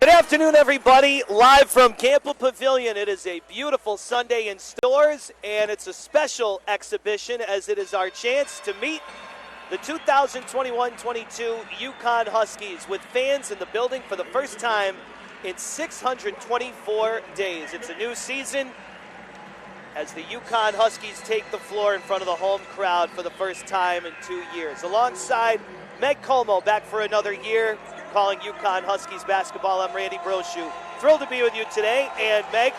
Good afternoon, everybody. Live from Campbell Pavilion. It is a beautiful Sunday in stores, and it's a special exhibition as it is our chance to meet the 2021-22 UConn Huskies with fans in the building for the first time in 624 days. It's a new season as the UConn Huskies take the floor in front of the home crowd for the first time in 2 years. Alongside Meg Como, back for another year, calling UConn Huskies basketball. I'm Randy Brochu. Thrilled to be with you today. And Meg,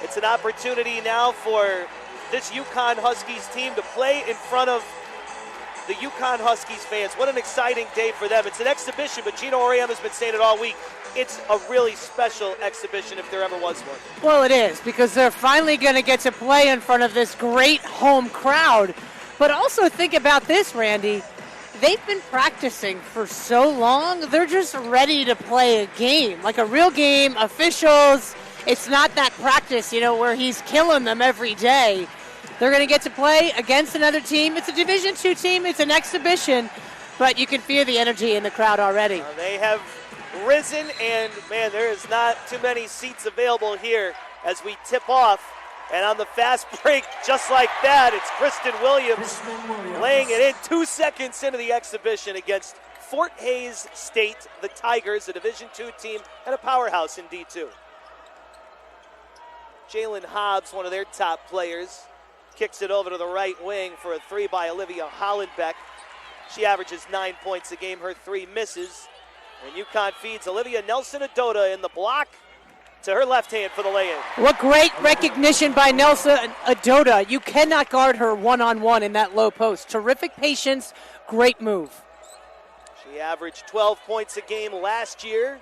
it's an opportunity now for this UConn Huskies team to play in front of the UConn Huskies fans. What an exciting day for them. It's an exhibition, but Gino Auriemma has been saying it all week. It's a really special exhibition if there ever was one. Well, it is, because they're finally going to get to play in front of this great home crowd. But also think about this, Randy. They've been practicing for so long, they're just ready to play a game, like a real game. Officials, it's not that practice, where he's killing them every day. They're going to get to play against another team. It's a Division II team. It's an exhibition, but you can feel the energy in the crowd already. They have risen, and, man, there is not too many seats available here as we tip off. And on the fast break, just like that, it's Kristen Williams laying it in 2 seconds into the exhibition against Fort Hays State, the Tigers, a Division II team and a powerhouse in D2. Jalen Hobbs, one of their top players, kicks it over to the right wing for a three by Olivia Hollenbeck. She averages 9 points a game. Her three misses. And UConn feeds Olivia Nelson-Adota in the block to her left hand for the lay-in. What great recognition by Nelson Adota. You cannot guard her one-on-one in that low post. Terrific patience, great move. She averaged 12 points a game last year.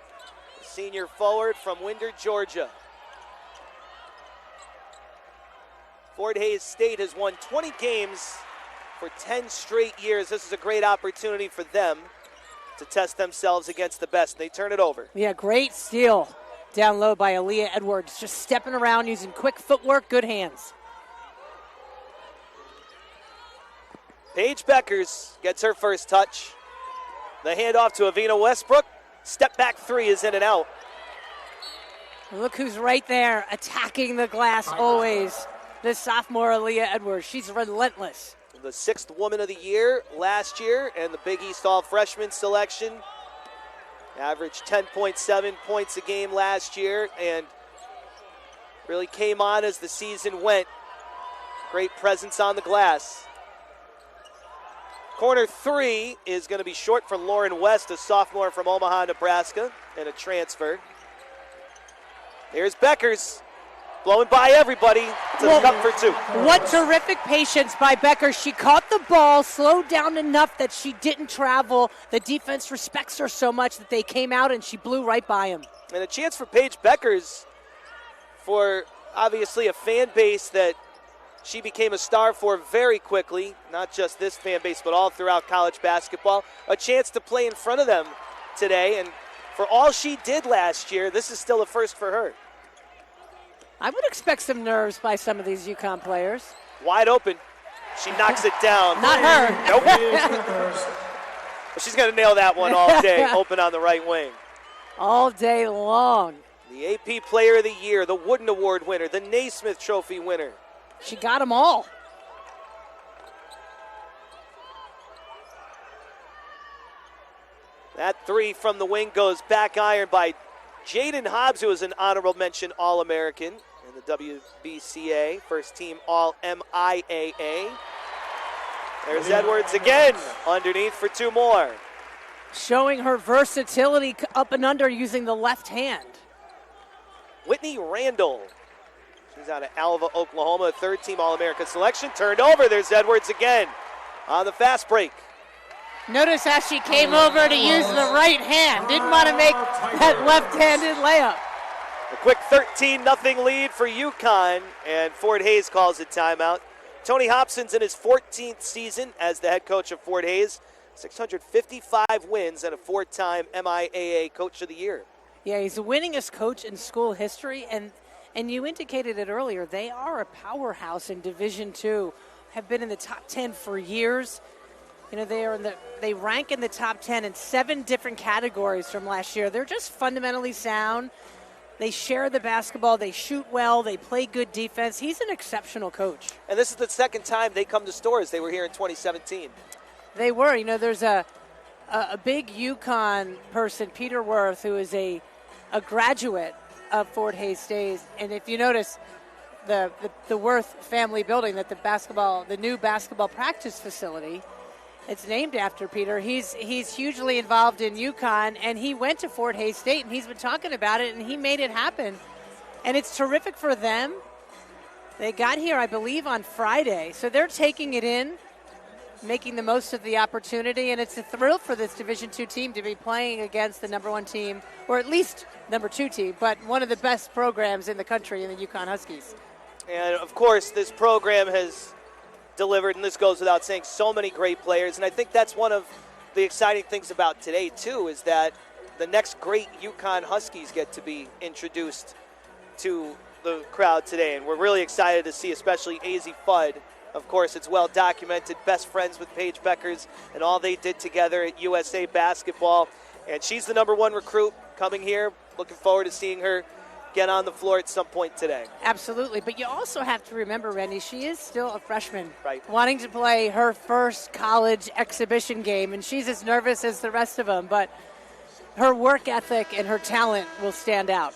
Senior forward from Winder, Georgia. Fort Hays State has won 20 games for 10 straight years. This is a great opportunity for them to test themselves against the best. They turn it over. Yeah, great steal. Down low by Aaliyah Edwards, just stepping around using quick footwork, good hands. Paige Beckers gets her first touch. The handoff to Avina Westbrook. Step back three is in and out. Look who's right there, attacking the glass always. This sophomore Aaliyah Edwards, she's relentless. The sixth woman of the year last year and the Big East All-Freshman selection. Averaged 10.7 points a game last year and really came on as the season went. Great presence on the glass. Corner three is going to be short for Lauren West, a sophomore from Omaha, Nebraska, and a transfer. Here's Beckers, blowing by everybody to the cup for two. What terrific patience by Becker. She caught the ball, slowed down enough that she didn't travel. The defense respects her so much that they came out and she blew right by him. And a chance for Paige Beckers, for obviously a fan base that she became a star for very quickly, not just this fan base, but all throughout college basketball. A chance to play in front of them today, and for all she did last year, this is still a first for her. I would expect some nerves by some of these UConn players. Wide open. She knocks it down. Not her. Nope. Well, she's going to nail that one all day, open on the right wing. All day long. The AP Player of the Year, the Wooden Award winner, the Naismith Trophy winner. She got them all. That three from the wing goes back iron by Jaden Hobbs, who is an honorable mention All-American in the WBCA, first team All-MIAA. There's Edwards again, underneath for two more. Showing her versatility up and under using the left hand. Whitney Randall. She's out of Alva, Oklahoma, third team All-American selection. Turned over, there's Edwards again on the fast break. Notice how she came over to use the right hand. Didn't want to make that left-handed layup. A quick 13-0 lead for UConn, and Fort Hays calls it timeout. Tony Hobson's in his 14th season as the head coach of Fort Hays. 655 wins and a four-time MIAA Coach of the Year. Yeah, he's the winningest coach in school history, and you indicated it earlier. They are a powerhouse in Division II, have been in the top 10 for years. You know, they rank in the top 10 in 7 different categories from last year. They're just fundamentally sound. They share the basketball. They shoot well. They play good defense. He's an exceptional coach. And this is the second time they come to Storrs. They were here in 2017. They were. You know, there's a big UConn person, Peter Worth, who is a graduate of Fort Hays State. And if you notice, the Worth family building, that the new basketball practice facility, it's named after Peter. He's hugely involved in UConn, and he went to Fort Hays State, and he's been talking about it, and he made it happen. And it's terrific for them. They got here, I believe, on Friday, so they're taking it in, making the most of the opportunity, and it's a thrill for this Division II team to be playing against the number 1 team, or at least number 2 team, but one of the best programs in the country in the UConn Huskies. And, of course, this program has delivered, and this goes without saying, so many great players. And I think that's one of the exciting things about today, too, is that the next great UConn Huskies get to be introduced to the crowd today. And we're really excited to see, especially AZ Fudd. Of course, it's well documented, best friends with Paige Beckers and all they did together at USA Basketball. And she's the number 1 recruit coming here. Looking forward to seeing her get on the floor at some point today. Absolutely, but you also have to remember, Randy, she is still a freshman, right, wanting to play her first college exhibition game, and she's as nervous as the rest of them, but her work ethic and her talent will stand out.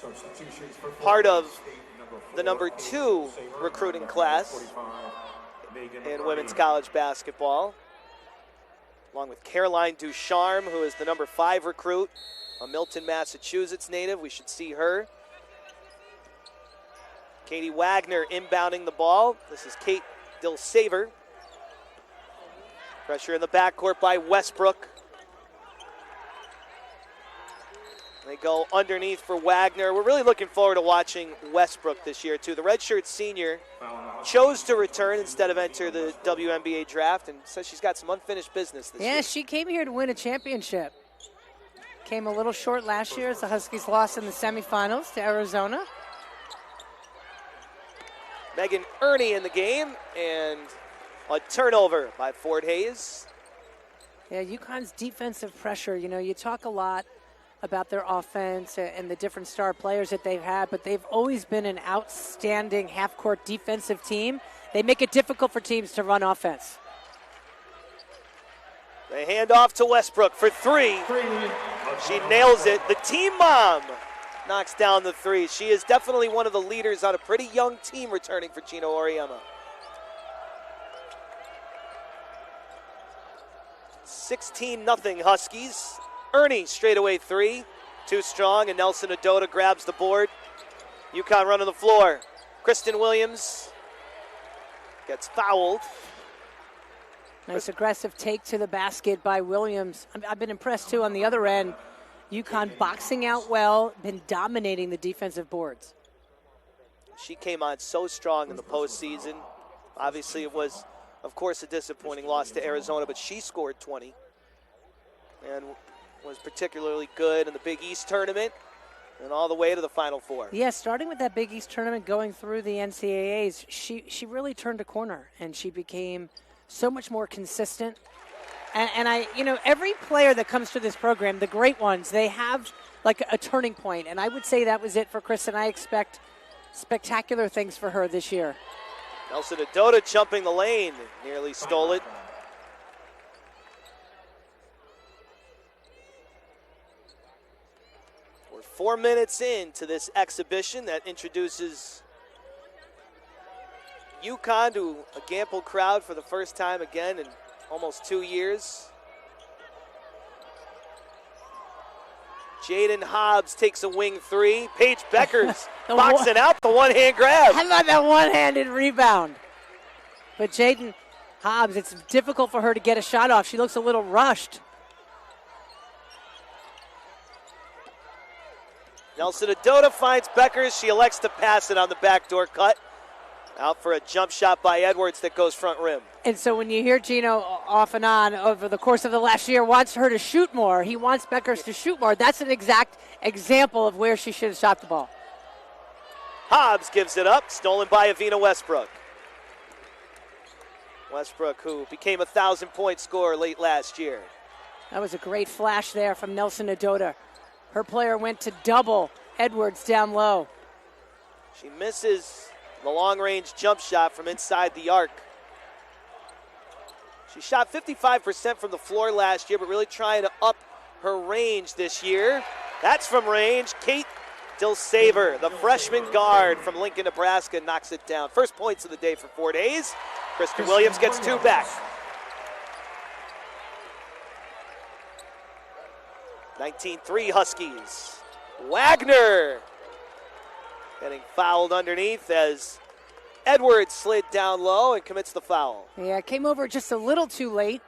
Part of the number 2 recruiting class in women's college basketball, along with Caroline Ducharme, who is the number 5 recruit, a Milton, Massachusetts native. We should see her. Katie Wagner inbounding the ball. This is Kate Dilsaver. Pressure in the backcourt by Westbrook. They go underneath for Wagner. We're really looking forward to watching Westbrook this year, too. The redshirt senior chose to return instead of enter the WNBA draft, and says she's got some unfinished business this year. Yeah, she came here to win a championship. Came a little short last year as the Huskies lost in the semifinals to Arizona. Megan Ernie in the game, and a turnover by Fort Hays. Yeah, UConn's defensive pressure, you know, you talk a lot about their offense and the different star players that they've had, but they've always been an outstanding half-court defensive team. They make it difficult for teams to run offense. They hand off to Westbrook for 3. She nails it. The team mom knocks down the 3. She is definitely one of the leaders on a pretty young team returning for Chino Oriema. 16-0 Huskies. Ernie straightaway 3. Too strong, and Nelson Adota grabs the board. UConn running the floor. Kristen Williams gets fouled. Nice aggressive take to the basket by Williams. I've been impressed, too, on the other end. UConn boxing out well, been dominating the defensive boards. She came on so strong in the postseason. Obviously, it was, of course, a disappointing loss to Arizona, but she scored 20 and was particularly good in the Big East tournament and all the way to the Final Four. Yeah, starting with that Big East tournament, going through the NCAAs, she really turned a corner, and she became so much more consistent. And I, you know, every player that comes to this program, the great ones, they have like a turning point. And I would say that was it for Chris, and I expect spectacular things for her this year. Nelson Adota jumping the lane, nearly stole it. We're 4 minutes into this exhibition that introduces UConn to a Gamble crowd for the first time again in almost 2 years. Jaden Hobbs takes a wing 3. Paige Beckers boxing out the one-hand grab. How about that one-handed rebound? But Jaden Hobbs, it's difficult for her to get a shot off. She looks a little rushed. Nelson Adota finds Beckers. She elects to pass it on the backdoor cut. Out for a jump shot by Edwards that goes front rim. And so when you hear Gino off and on over the course of the last year wants her to shoot more, he wants Beckers to shoot more. That's an exact example of where she should have shot the ball. Hobbs gives it up, stolen by Avina Westbrook. Westbrook, who became a 1,000-point scorer late last year. That was a great flash there from Nelson Adota. Her player went to double Edwards down low. She misses the long-range jump shot from inside the arc. She shot 55% from the floor last year, but really trying to up her range this year. That's from range. Kate Dilsaver, the freshman guard from Lincoln, Nebraska, knocks it down. First points of the day for 4 days. Kristen Williams gets 2 back. 19-3 Huskies. Wagner getting fouled underneath as Edwards slid down low and commits the foul. Yeah, came over just a little too late.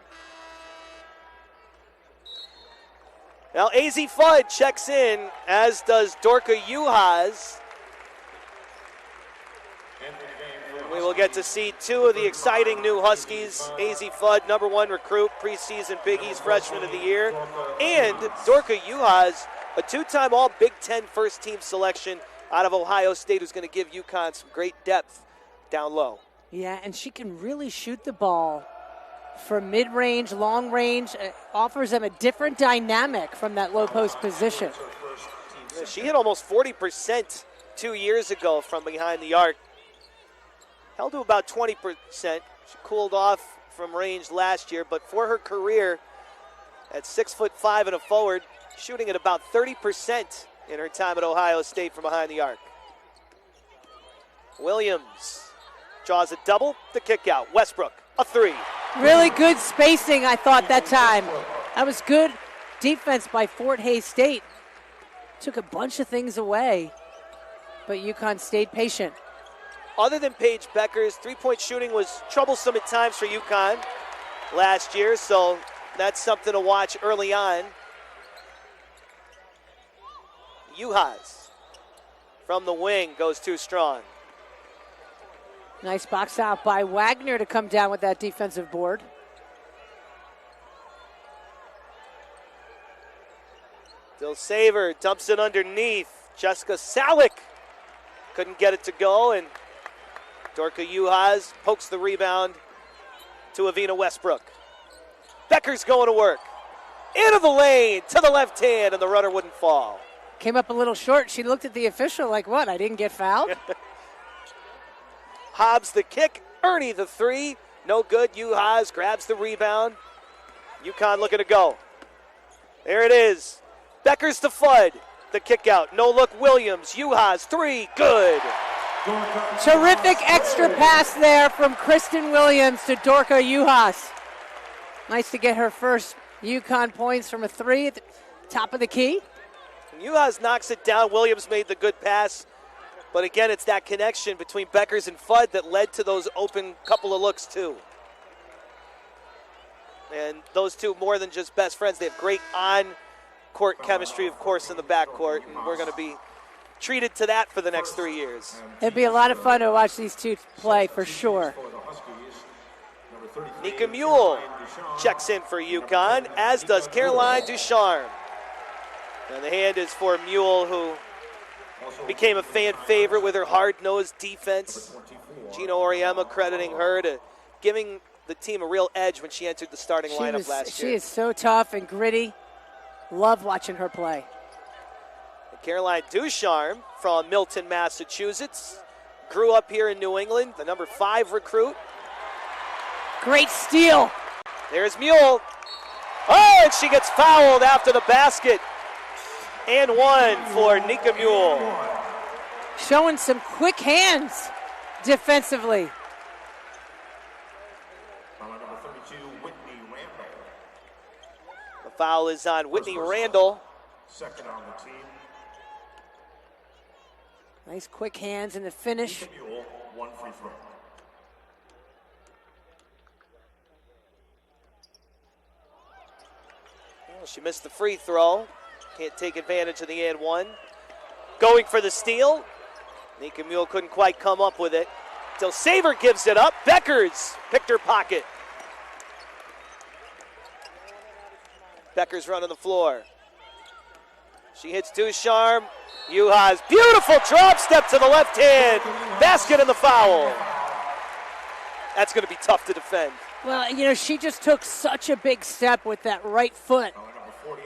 Now AZ Fudd checks in, as does Dorka Juhas. We will get to see 2 of the exciting new Huskies. AZ Fudd, #1 recruit, preseason Big East Freshman of the Year. And Dorka Juhas, a 2-time All-Big Ten first-team selection out of Ohio State, who's going to give UConn some great depth down low. Yeah, and she can really shoot the ball from mid-range, long range. It offers them a different dynamic from that low post position. Yeah, she hit almost 40% 2 years ago from behind the arc. Held to about 20%. She cooled off from range last year, but for her career at 6'5" and a forward, shooting at about 30% in her time at Ohio State from behind the arc. Williams draws a double, the kick out. Westbrook, a 3. Really good spacing, I thought, that time. That was good defense by Fort Hays State. Took a bunch of things away, but UConn stayed patient. Other than Paige Becker's, three-point shooting was troublesome at times for UConn last year, so that's something to watch early on. Juhas from the wing goes too strong. Nice box out by Wagner to come down with that defensive board. Dilsaver dumps it underneath. Jessica Salick couldn't get it to go, and Dorka Juhas pokes the rebound to Avina Westbrook. Becker's going to work. Into the lane, to the left hand, and the runner wouldn't fall. Came up a little short. She looked at the official like, what, I didn't get fouled? Hobbs the kick, Ernie the 3. No good. Juhas grabs the rebound. UConn looking to go. There it is. Becker's to Fudd. The kick out. No look Williams. Juhas 3. Good. Terrific extra pass there from Kristen Williams to Dorka Juhas. Nice to get her first UConn points from a 3 at the top of the key. Juhas knocks it down. Williams made the good pass. But again, it's that connection between Beckers and Fudd that led to those open couple of looks too. And those two, more than just best friends, they have great on-court chemistry, of course, in the backcourt. And we're going to be treated to that for the next 3 years. It'd be a lot of fun to watch these two play for sure. Nika Mule checks in for UConn, as does Caroline Ducharme. And the hand is for Mule, who became a fan favorite with her hard-nosed defense. Gino Auriemma crediting her to giving the team a real edge when she entered the starting lineup last year. She is so tough and gritty. Love watching her play. And Caroline Ducharme from Milton, Massachusetts. Grew up here in New England, the number 5 recruit. Great steal. There's Mule. Oh, and she gets fouled after the basket. And 1 for Nika Mule. Showing some quick hands defensively. The foul is on Whitney Randall. Second on the team. Nice quick hands in the finish. Nika Mule, 1 free throw. Well, she missed the free throw. Can't take advantage of the and 1. Going for the steal. Nika Mule couldn't quite come up with it. Dilsaver gives it up. Beckers picked her pocket. Beckers running the floor. She hits Ducharme. Juhas, beautiful drop step to the left hand. Basket and the foul. That's going to be tough to defend. Well, she just took such a big step with that right foot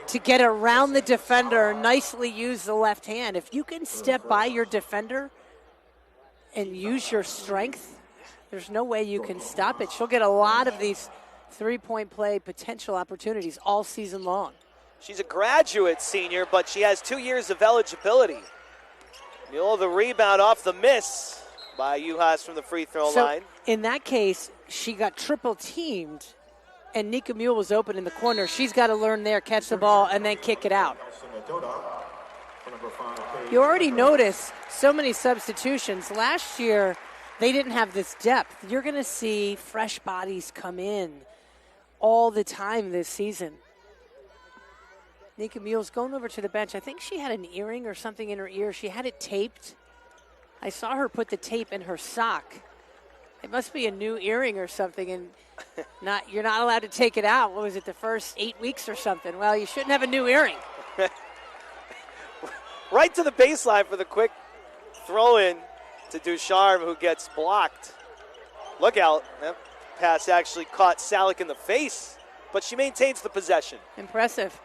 to get around the defender, nicely use the left hand. If you can step by your defender and use your strength, there's no way you can stop it. She'll get a lot of these three-point play potential opportunities all season long. She's a graduate senior, but she has 2 years of eligibility. The rebound off the miss by Juhas from the free throw line. In that case, she got triple teamed, and Nika Mule was open in the corner. She's got to learn there, catch the ball, and then kick it out. You already notice so many substitutions. Last year, they didn't have this depth. You're going to see fresh bodies come in all the time this season. Nika Mule's going over to the bench. I think she had an earring or something in her ear. She had it taped. I saw her put the tape in her sock. It must be a new earring or something, and you're not allowed to take it out. What was it, the first 8 weeks or something? Well, you shouldn't have a new earring. Right to the baseline for the quick throw-in to Ducharme, who gets blocked. Look out. That pass actually caught Salick in the face, but she maintains the possession. Impressive.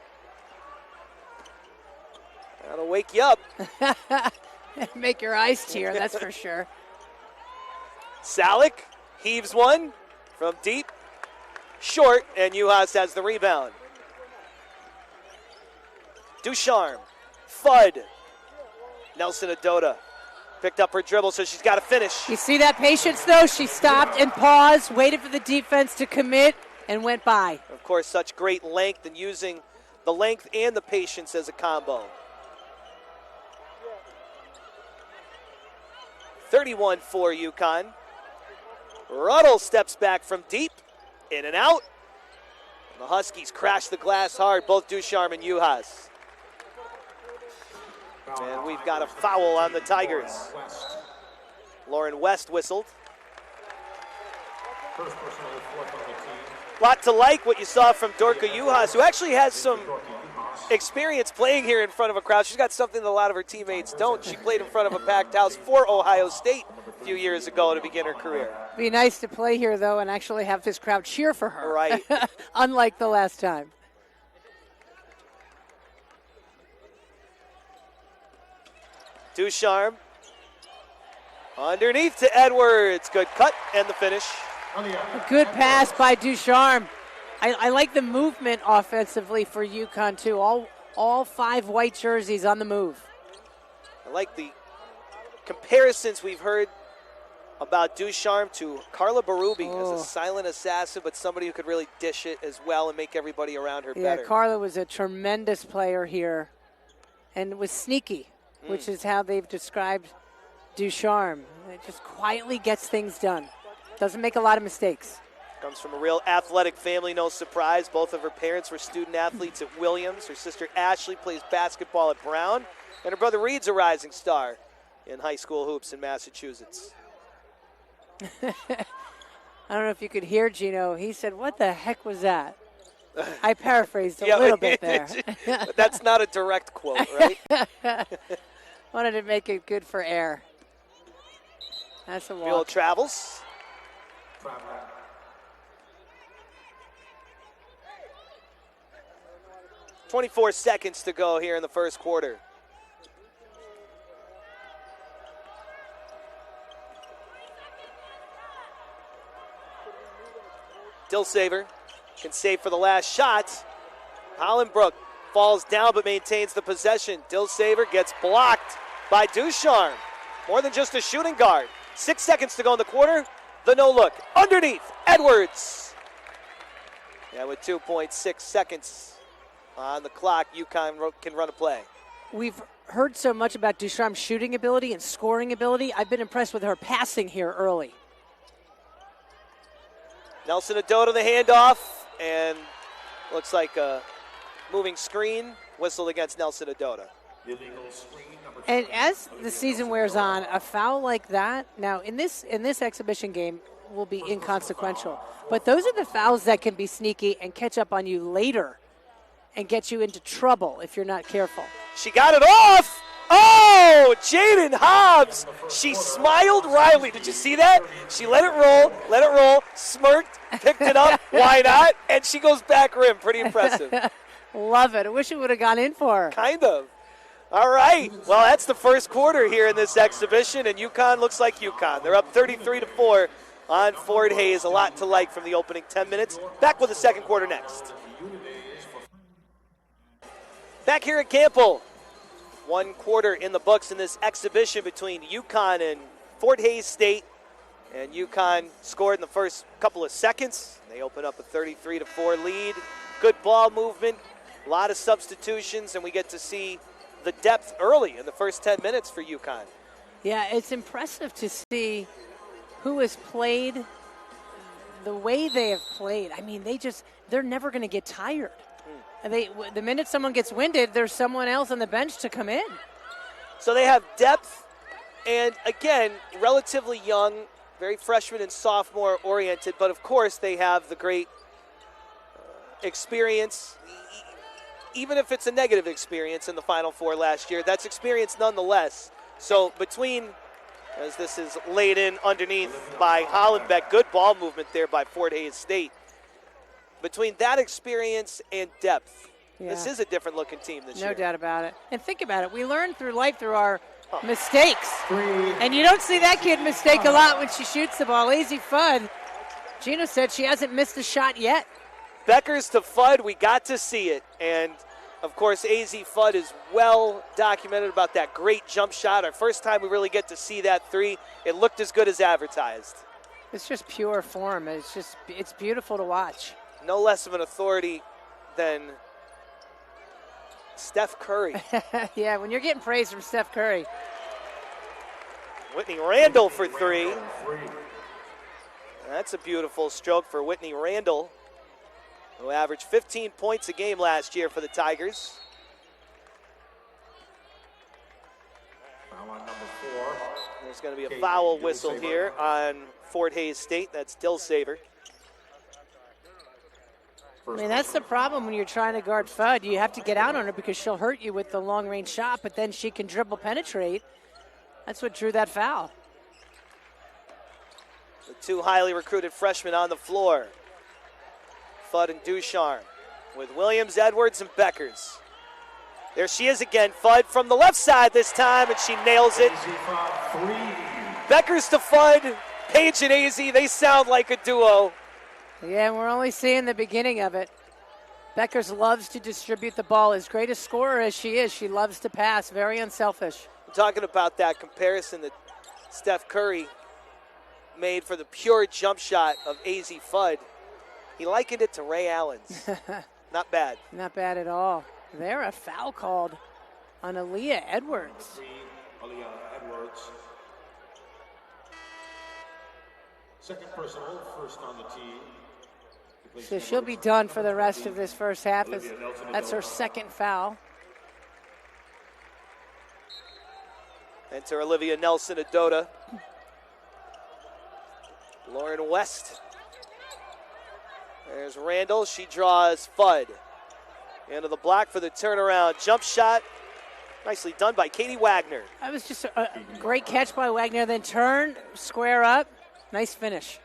That'll wake you up. Make your eyes tear, that's for sure. Salick heaves one from deep, short, and Juhas has the rebound. Ducharme, Fudd, Nelson Adota picked up her dribble, so she's got to finish. You see that patience, though? She stopped and paused, waited for the defense to commit, and went by. Of course, such great length and using the length and the patience as a combo. 31 for UConn. Ruddle steps back from deep, in and out. And the Huskies crash the glass hard, both Ducharme and Juhas. And we've got a foul on the Tigers. Lauren West whistled. A lot to like what you saw from Dorka Juhas, who actually has some experience playing here in front of a crowd. She's got something that a lot of her teammates don't. She played in front of a packed house for Ohio State a few years ago to begin her career. Be nice to play here, though, and actually have this crowd cheer for her. Right. Unlike the last time. Ducharme underneath to Edwards. Good cut and the finish. A good pass by Ducharme. I like the movement offensively for UConn, too. All 5 white jerseys on the move. I like the comparisons we've heard about Ducharme to Carla Berube as a silent assassin, but somebody who could really dish it as well and make everybody around her better. Yeah, Carla was a tremendous player here and was sneaky, which is how they've described Ducharme. It just quietly gets things done. Doesn't make a lot of mistakes. Comes from a real athletic family, no surprise. Both of her parents were student athletes at Williams. Her sister Ashley plays basketball at Brown, and her brother Reed's a rising star in high school hoops in Massachusetts. I don't know if you could hear Gino. He said, "What the heck was that?" I paraphrased a little bit there. That's not a direct quote, right? Wanted to make it good for air. That's a walk. Field travels. 24 seconds to go here in the first quarter. Dilsaver can save for the last shot. Hollenbrook falls down but maintains the possession. Dilsaver gets blocked by Ducharme. More than just a shooting guard. 6 seconds to go in the quarter. The no look. Underneath, Edwards. Yeah, with 2.6 seconds on the clock, UConn can run a play. We've heard so much about Ducharme's shooting ability and scoring ability. I've been impressed with her passing here early. Nelson Adota the handoff, and looks like a moving screen whistled against Nelson Adota. And as the season wears on, a foul like that, now in this exhibition game, will be inconsequential. But those are the fouls that can be sneaky and catch up on you later and get you into trouble if you're not careful. She got it off. Oh, Jaden Hobbs. She smiled wryly. Did you see that? She let it roll, smirked, picked it up. Why not? And she goes back rim. Pretty impressive. Love it. I wish it would have gone in for her. Kind of. All right. Well, that's the first quarter here in this exhibition, and UConn looks like UConn. They're up 33-4 on Fort Hays. A lot to like from the opening 10 minutes. Back with the second quarter next. Back here at Campbell. 1 quarter in the books in this exhibition between UConn and Fort Hays State. And UConn scored in the first couple of seconds. They open up a 33-4 lead. Good ball movement, a lot of substitutions, and we get to see the depth early in the first 10 minutes for UConn. Yeah, it's impressive to see who has played the way they have played. I mean, they're never going to get tired. And the minute someone gets winded, there's someone else on the bench to come in. So they have depth, and again, relatively young, very freshman and sophomore oriented, but of course they have the great experience. Even if it's a negative experience in the Final Four last year, that's experience nonetheless. So between, as this is laid in underneath by Hollenbeck, good ball movement there by Fort Hays State. Between that experience and depth, this is a different looking team this year. No doubt about it. And think about it. We learn through life through our mistakes. And you don't see that kid mistake a lot when she shoots the ball. Lazy Fudd. Gina said she hasn't missed a shot yet. Beckers to Fudd, we got to see it. And, of course, AZ Fudd is well documented about that great jump shot. Our first time we really get to see that three. It looked as good as advertised. It's just pure form. It's beautiful to watch. No less of an authority than Steph Curry. Yeah, when you're getting praise from Steph Curry. Whitney Randall for three. That's a beautiful stroke for Whitney Randall, who averaged 15 points a game last year for the Tigers. Foul on number 4. There's going to be a foul whistle here on Fort Hays State. That's Dilsaver. I mean, that's the problem when you're trying to guard Fudd. You have to get out on her because she'll hurt you with the long-range shot, but then she can dribble penetrate. That's what drew that foul. The two highly recruited freshmen on the floor. Fudd and Ducharme with Williams, Edwards, and Beckers. There she is again. Fudd from the left side this time, and she nails it. Beckers to Fudd, Paige and AZ, they sound like a duo. Yeah, we're only seeing the beginning of it. Beckers loves to distribute the ball. As great a scorer as she is, she loves to pass. Very unselfish. I'm talking about that comparison that Steph Curry made for the pure jump shot of AZ Fudd. He likened it to Ray Allen's. Not bad. Not bad at all. There, a foul called on Aaliyah Edwards. Aaliyah Edwards. Second personal, first on the team. So she'll be done for the rest of this first half. That's her second foul. Enter Olivia Nelson-Adota. Lauren West. There's Randall. She draws Fudd. Into the block for the turnaround. Jump shot. Nicely done by Katie Wagner. That was just a great catch by Wagner. Then turn, square up. Nice finish.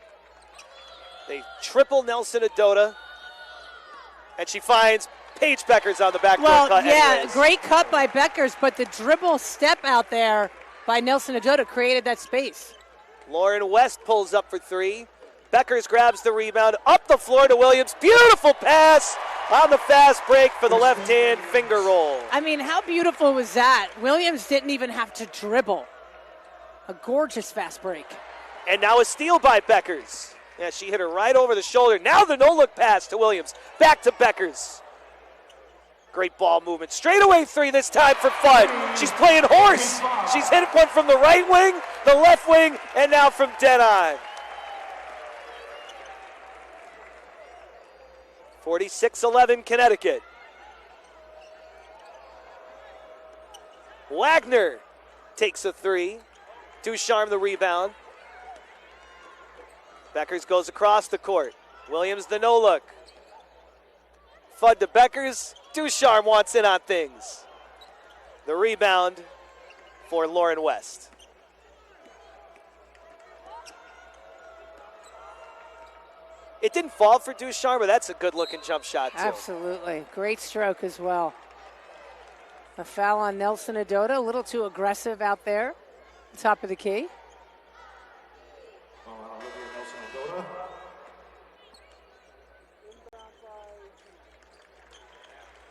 They triple Nelson-Adota. And she finds Paige Beckers on the backdoor cut. Well, yeah, anyways. great cut by Beckers, but the dribble step out there by Nelson-Adota created that space. Lauren West pulls up for three. Beckers grabs the rebound. Up the floor to Williams. Beautiful pass on the fast break for the left-hand finger roll. I mean, how beautiful was that? Williams didn't even have to dribble. A gorgeous fast break. And now a steal by Beckers. Yeah, she hit her right over the shoulder. Now the no-look pass to Williams. Back to Beckers. Great ball movement. Straightaway three this time for Fudd. She's playing horse. She's hit one from the right wing, the left wing, and now from dead on. 46-11 Connecticut. Wagner takes a three. Ducharme the rebound. Beckers goes across the court. Williams the no-look. Fudd to Beckers. Ducharme wants in on things. The rebound for Lauren West. It didn't fall for Ducharme, but that's a good-looking jump shot, too. Absolutely. Great stroke as well. A foul on Nelson Adota, a little too aggressive out there, top of the key.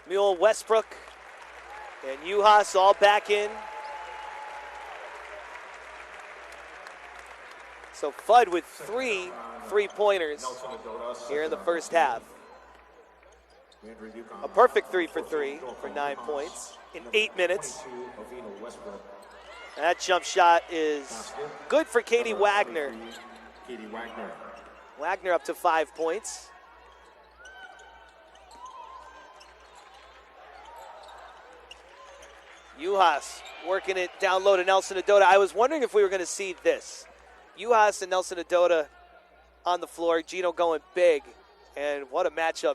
Mule, Westbrook, and Uhas all back in. So Fudd with 3 3-pointers here in the first half. A perfect 3 for 3 for 9 points in 8 minutes. And that jump shot is good for Katie Wagner. Wagner up to 5 points. Uhas working it down low to Nelson Adota. I was wondering if we were going to see this. Uhas and Nelson Adota on the floor. Gino going big. And what a matchup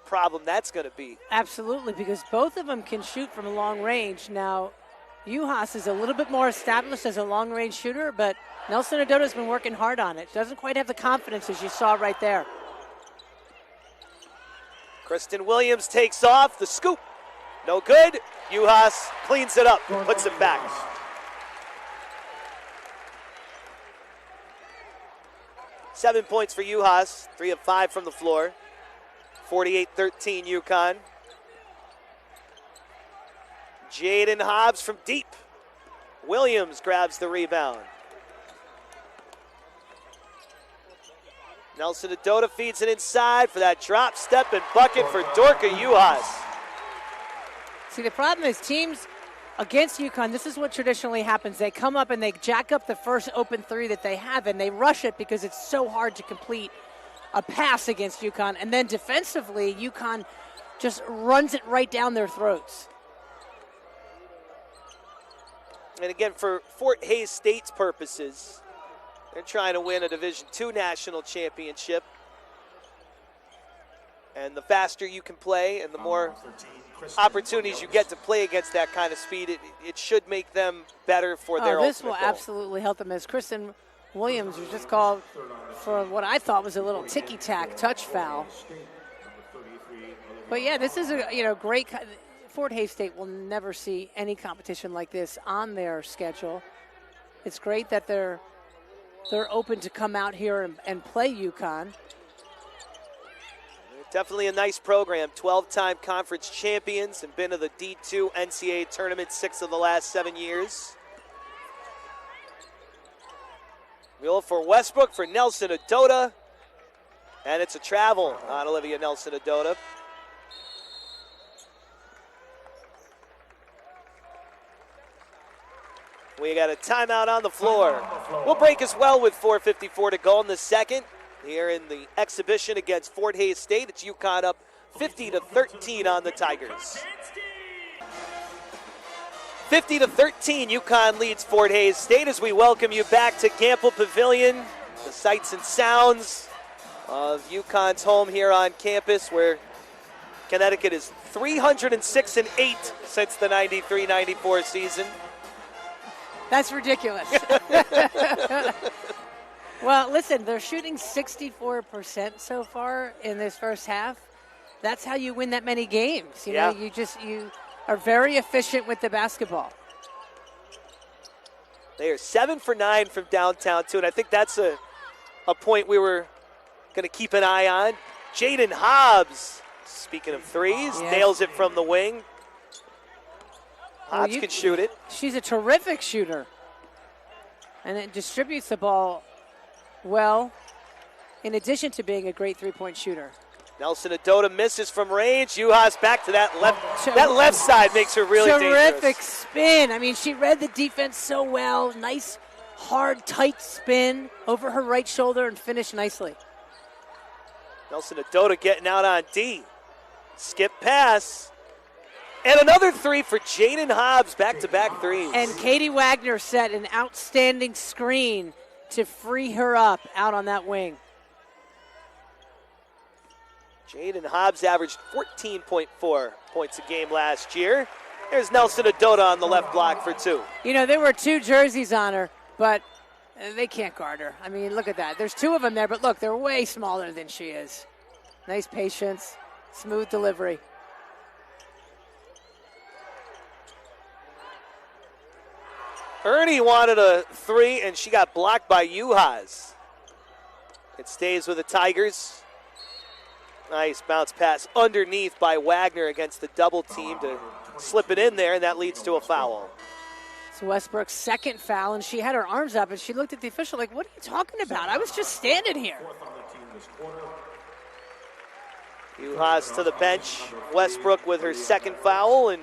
problem that's going to be. Absolutely, because both of them can shoot from long range. Now, Uhas is a little bit more established as a long-range shooter, but Nelson Adota's been working hard on it. Doesn't quite have the confidence as you saw right there. Kristen Williams takes off. The scoop. No good. Uhas cleans it up, puts it back. Seven points for Uhas, 3 of 5 from the floor. 48-13 UConn. Jaden Hobbs from deep. Williams grabs the rebound. Nelson Adota feeds it inside for that drop step and bucket for Dorka Uhas. See, the problem is teams against UConn, this is what traditionally happens. They come up and they jack up the first open three that they have, and they rush it because it's so hard to complete a pass against UConn. And then defensively, UConn just runs it right down their throats. And again, for Fort Hays State's purposes, they're trying to win a Division II national championship. And the faster you can play and the more opportunities you get to play against that kind of speed, it should make them better for their ultimate this will goal. absolutely help them, as Kristen Williams was just called for what I thought was a little ticky-tack touch foul. But yeah, this is a great. Fort Hays State will never see any competition like this on their schedule. It's great that they're open to come out here and play UConn. Definitely a nice program. 12-time conference champions and been to the D2 NCAA tournament 6 of the last 7 years. Mule for Westbrook for Nelson Adota. And it's a travel on Olivia Nelson Adota. We got a timeout on the floor. We'll break as well with 4:54 to go in the second. Here in the exhibition against Fort Hays State, it's UConn up 50-13 on the Tigers. 50-13, UConn leads Fort Hays State as we welcome you back to Gamble Pavilion, the sights and sounds of UConn's home here on campus, where Connecticut is 306-8 since the 93-94 season. That's ridiculous. Well, listen, they're shooting 64% so far in this first half. That's how you win that many games. You know, you are very efficient with the basketball. They are 7 for 9 from downtown, too, and I think that's a point we were going to keep an eye on. Jaden Hobbs, speaking of threes, nails it from the wing. Hobbs can shoot it. She's a terrific shooter. And it distributes the ball well, in addition to being a great three-point shooter. Nelson Adota misses from range. Uhas back to that left. That left side makes her really terrific dangerous. Spin. I mean, she read the defense so well. Nice, hard, tight spin over her right shoulder and finished nicely. Nelson Adota getting out on D. Skip pass. And another three for Jaden Hobbs, back-to-back threes. And Katie Wagner set an outstanding screen to free her up out on that wing. Jaden Hobbs averaged 14.4 points a game last year. Here's Nelson Adota on the left block for 2. You know, there were 2 jerseys on her, but they can't guard her. I mean, look at that. There's 2 of them there, but look, they're way smaller than she is. Nice patience, smooth delivery. Ernie wanted a 3, and she got blocked by Juhas. It stays with the Tigers. Nice bounce pass underneath by Wagner against the double team to slip it in there, and that leads to a foul. It's Westbrook's second foul, and she had her arms up, and she looked at the official like, what are you talking about? I was just standing here. Juhas to the bench. Westbrook with her second foul, and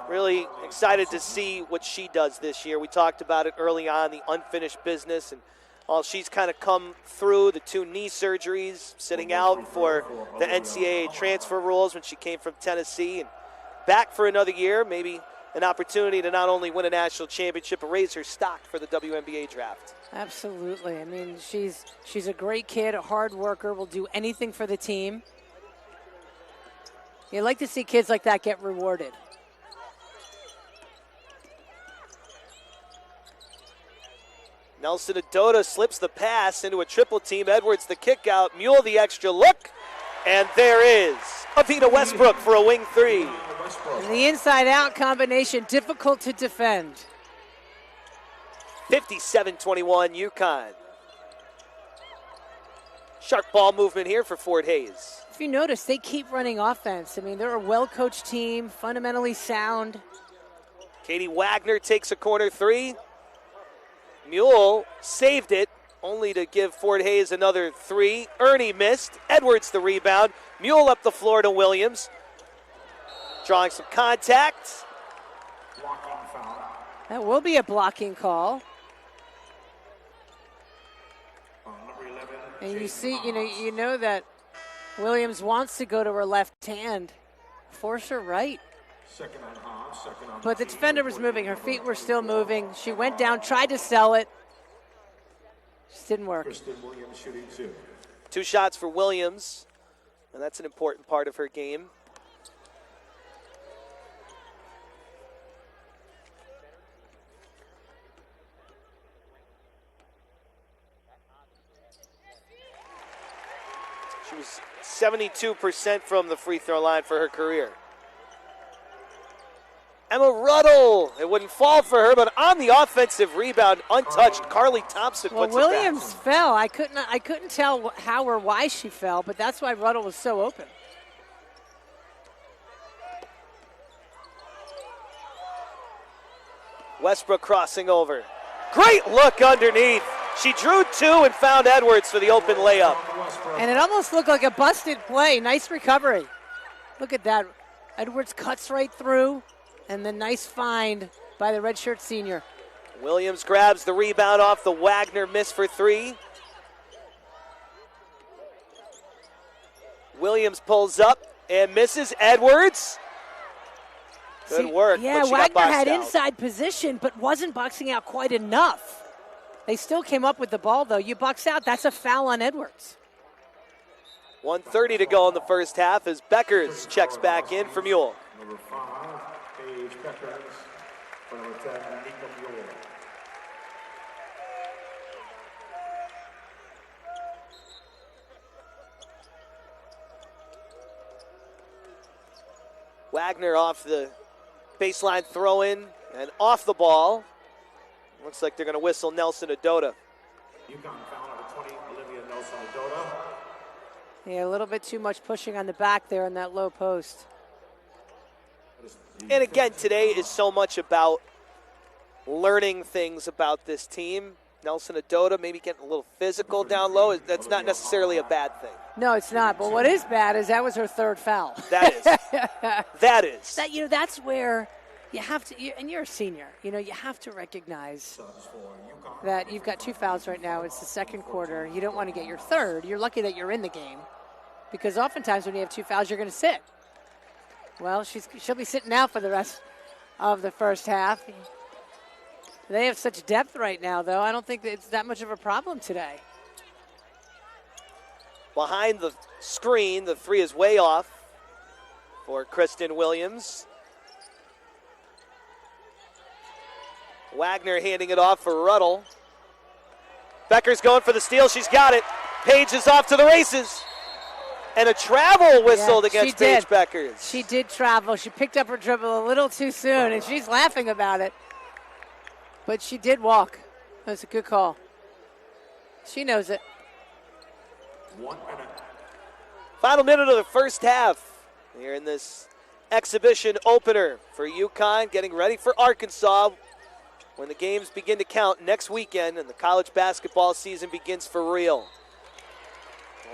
really excited to see what she does this year. We talked about it early on, the unfinished business, and while she's kind of come through the 2 knee surgeries, sitting out for the NCAA transfer rules when she came from Tennessee, and back for another year, maybe an opportunity to not only win a national championship, but raise her stock for the WNBA draft. Absolutely. I mean, she's a great kid, a hard worker, will do anything for the team. You like to see kids like that get rewarded. Nelson Adota slips the pass into a triple team. Edwards the kick out. Mule the extra look. And there is Avita Westbrook for a wing 3. And the inside-out combination, difficult to defend. 57-21 UConn. Sharp ball movement here for Fort Hayes. If you notice, they keep running offense. I mean, they're a well-coached team, fundamentally sound. Katie Wagner takes a corner 3. Mule saved it, only to give Fort Hayes another 3. Ernie missed. Edwards the rebound. Mule up the floor to Williams. Drawing some contact. That will be a blocking call. And you see, you know that Williams wants to go to her left hand. Force her right. But the defender was moving. Her feet were still moving. She went down, tried to sell it. Just didn't work. 2 shots for Williams, and that's an important part of her game. She was 72% from the free throw line for her career. Emma Ruddle, it wouldn't fall for her, but on the offensive rebound, untouched, Carly Thompson puts well, it back. Williams fell. I couldn't tell how or why she fell, but that's why Ruddle was so open. Westbrook crossing over. Great look underneath. She drew 2 and found Edwards for the open layup. And it almost looked like a busted play. Nice recovery. Look at that. Edwards cuts right through. And the nice find by the redshirt senior. Williams grabs the rebound off the Wagner miss for 3. Williams pulls up and misses. Edwards. Good work. Yeah, but she Wagner got boxed had out. inside position, but wasn't boxing out quite enough. They still came up with the ball, though. You box out, that's a foul on Edwards. 1:30 to go in the first half as Beckers checks back in for Mule. Number 5, Paige Beckers. For number 10, Nika Mule. Wagner off the baseline throw in and off the ball. Looks like they're going to whistle Nelson Adota. UConn foul number 20, Olivia Nelson Adota. Yeah, a little bit too much pushing on the back there in that low post. And again, today is so much about learning things about this team. Nelson Adota maybe getting a little physical down low. That's not necessarily a bad thing. No, it's not. But what is bad is that was her third foul. That is. That is. That's where you have to, and you're a senior, you have to recognize that you've got 2 fouls right now. It's the second quarter. You don't want to get your third. You're lucky that you're in the game because oftentimes when you have 2 fouls, you're going to sit. Well, she'll be sitting out for the rest of the first half. They have such depth right now, though. I don't think that it's that much of a problem today. Behind the screen, the 3 is way off for Kristen Williams. Wagner handing it off for Ruddle. Becker's going for the steal. She's got it. Page is off to the races. And a travel whistled against Paige Beckers. She did travel. She picked up her dribble a little too soon, and she's laughing about it. But she did walk. That was a good call. She knows it. 1 minute. Final minute of the first half. Here in this exhibition opener for UConn, getting ready for Arkansas when the games begin to count next weekend and the college basketball season begins for real.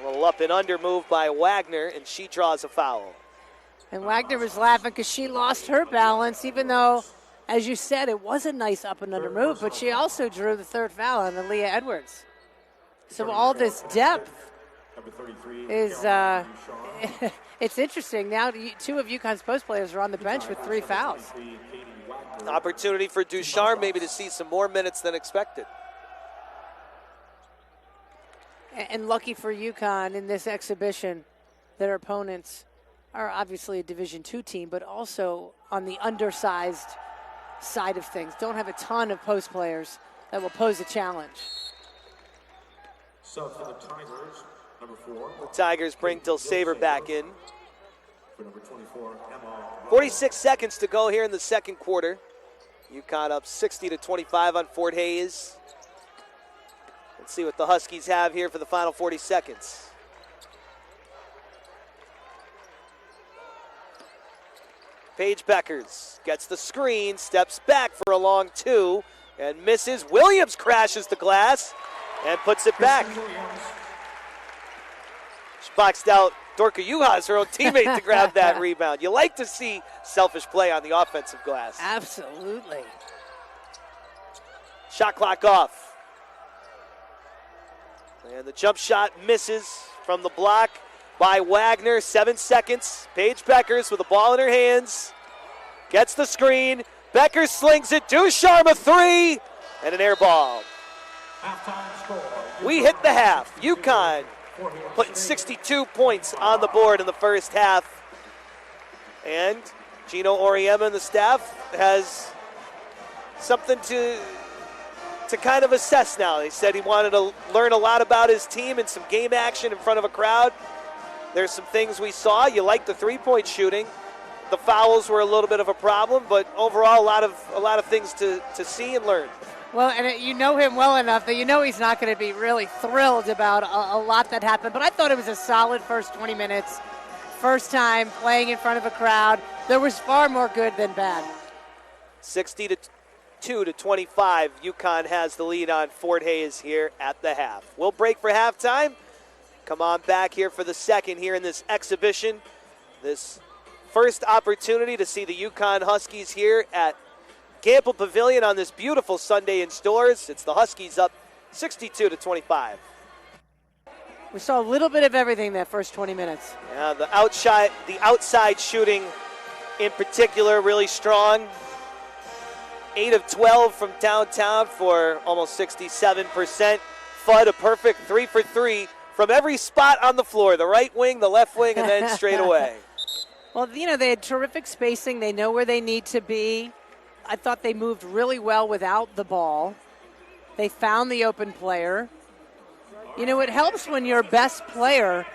A little up and under move by Wagner, and she draws a foul. And Wagner was laughing because she lost her balance, even though, as you said, it was a nice up and under move, but she also drew the third foul on Aaliyah Edwards. So all this depth is, it's interesting. Now 2 of UConn's post players are on the bench with 3 fouls. Opportunity for Ducharme maybe to see some more minutes than expected. And lucky for UConn in this exhibition, their opponents are obviously a Division II team, but also on the undersized side of things. Don't have a ton of post players that will pose a challenge. Sub for the Tigers, number 4. The Tigers bring Dilsaver back in. For number 24, Emma. 46 seconds to go here in the second quarter. UConn up 60-25 on Fort Hays. Let's see what the Huskies have here for the final 40 seconds. Paige Beckers gets the screen, steps back for a long 2, and misses. Williams crashes the glass and puts it back. She boxed out Dorka Juhas, her own teammate, to grab that rebound. You like to see selfish play on the offensive glass. Absolutely. Shot clock off. And the jump shot misses from the block by Wagner. 7 seconds. Paige Beckers with the ball in her hands. Gets the screen. Beckers slings it. Ducharme a 3. And an air ball. We hit the half. UConn putting 62 points on the board in the first half. And Gino Auriemma and the staff has something to kind of assess now. He said he wanted to learn a lot about his team and some game action in front of a crowd. There's some things we saw. You like the three-point shooting. The fouls were a little bit of a problem, but overall a lot of things to see and learn. Well, and you know him well enough that you know he's not going to be really thrilled about a lot that happened. But I thought it was a solid first 20 minutes. First time playing in front of a crowd. There was far more good than bad. 62-25, UConn has the lead on Fort Hays here at the half. We'll break for halftime. Come on back here for the second here in this exhibition. This first opportunity to see the UConn Huskies here at Gamble Pavilion on this beautiful Sunday in Stores. It's the Huskies up 62-25. We saw a little bit of everything that first 20 minutes. Yeah, the outside shooting in particular really strong. 8 of 12 from downtown for almost 67%. Fudd a perfect 3 for 3 from every spot on the floor. The right wing, the left wing, and then straight away. Well, you know, they had terrific spacing. They know where they need to be. I thought they moved really well without the ball. They found the open player. You know, it helps when your best player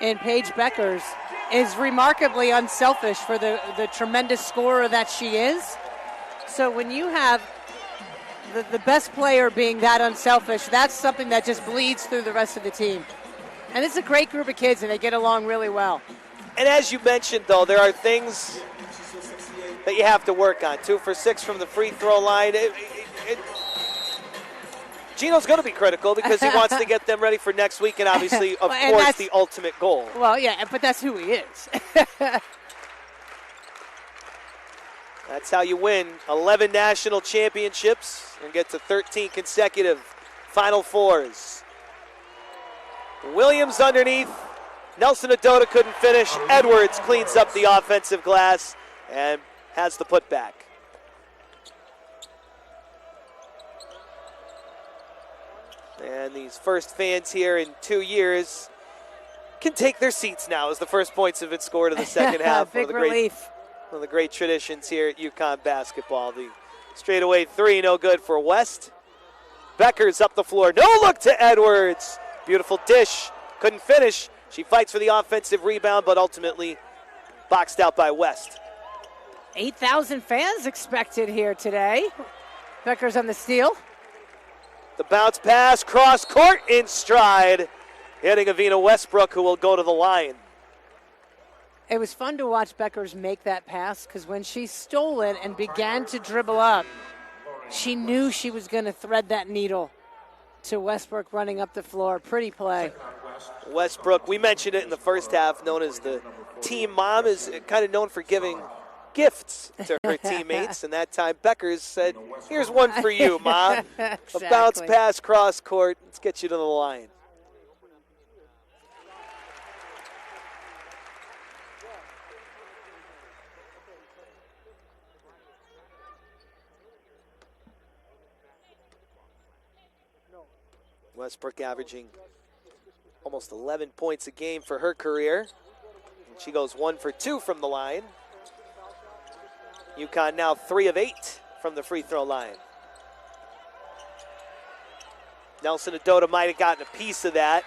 in Paige Beckers is remarkably unselfish for the tremendous scorer that she is. So when you have the best player being that unselfish, that's something that just bleeds through the rest of the team. And it's a great group of kids, and they get along really well. And as you mentioned, though, there are things that you have to work on. 2 for 6 from the free throw line. Gino's going to be critical because he wants to get them ready for next week, and obviously, of course, the ultimate goal. Well, yeah, but that's who he is. That's how you win 11 national championships and get to 13 consecutive Final Fours. Williams underneath. Nelson Adota couldn't finish. Edwards cleans up the offensive glass and has the putback. And these first fans here in 2 years can take their seats now as the first points have been scored in the second half. Big relief. One of the great traditions here at UConn basketball. The straightaway three, no good for West. Becker's up the floor. No look to Edwards. Beautiful dish. Couldn't finish. She fights for the offensive rebound, but ultimately boxed out by West. 8,000 fans expected here today. Becker's on the steal. The bounce pass, cross court in stride. Hitting Avina Westbrook, who will go to the line. It was fun to watch Beckers make that pass because when she stole it and began to dribble up, she knew she was going to thread that needle to Westbrook running up the floor. Pretty play. Westbrook, we mentioned it in the first half, known as the team mom, is kind of known for giving gifts to her teammates. And that time, Beckers said, here's one for you, Ma. Exactly. A bounce pass cross court. Let's get you to the line. Westbrook averaging almost 11 points a game for her career. And she goes 1 for 2 from the line. UConn now 3 of 8 from the free throw line. Nelson Adota might have gotten a piece of that.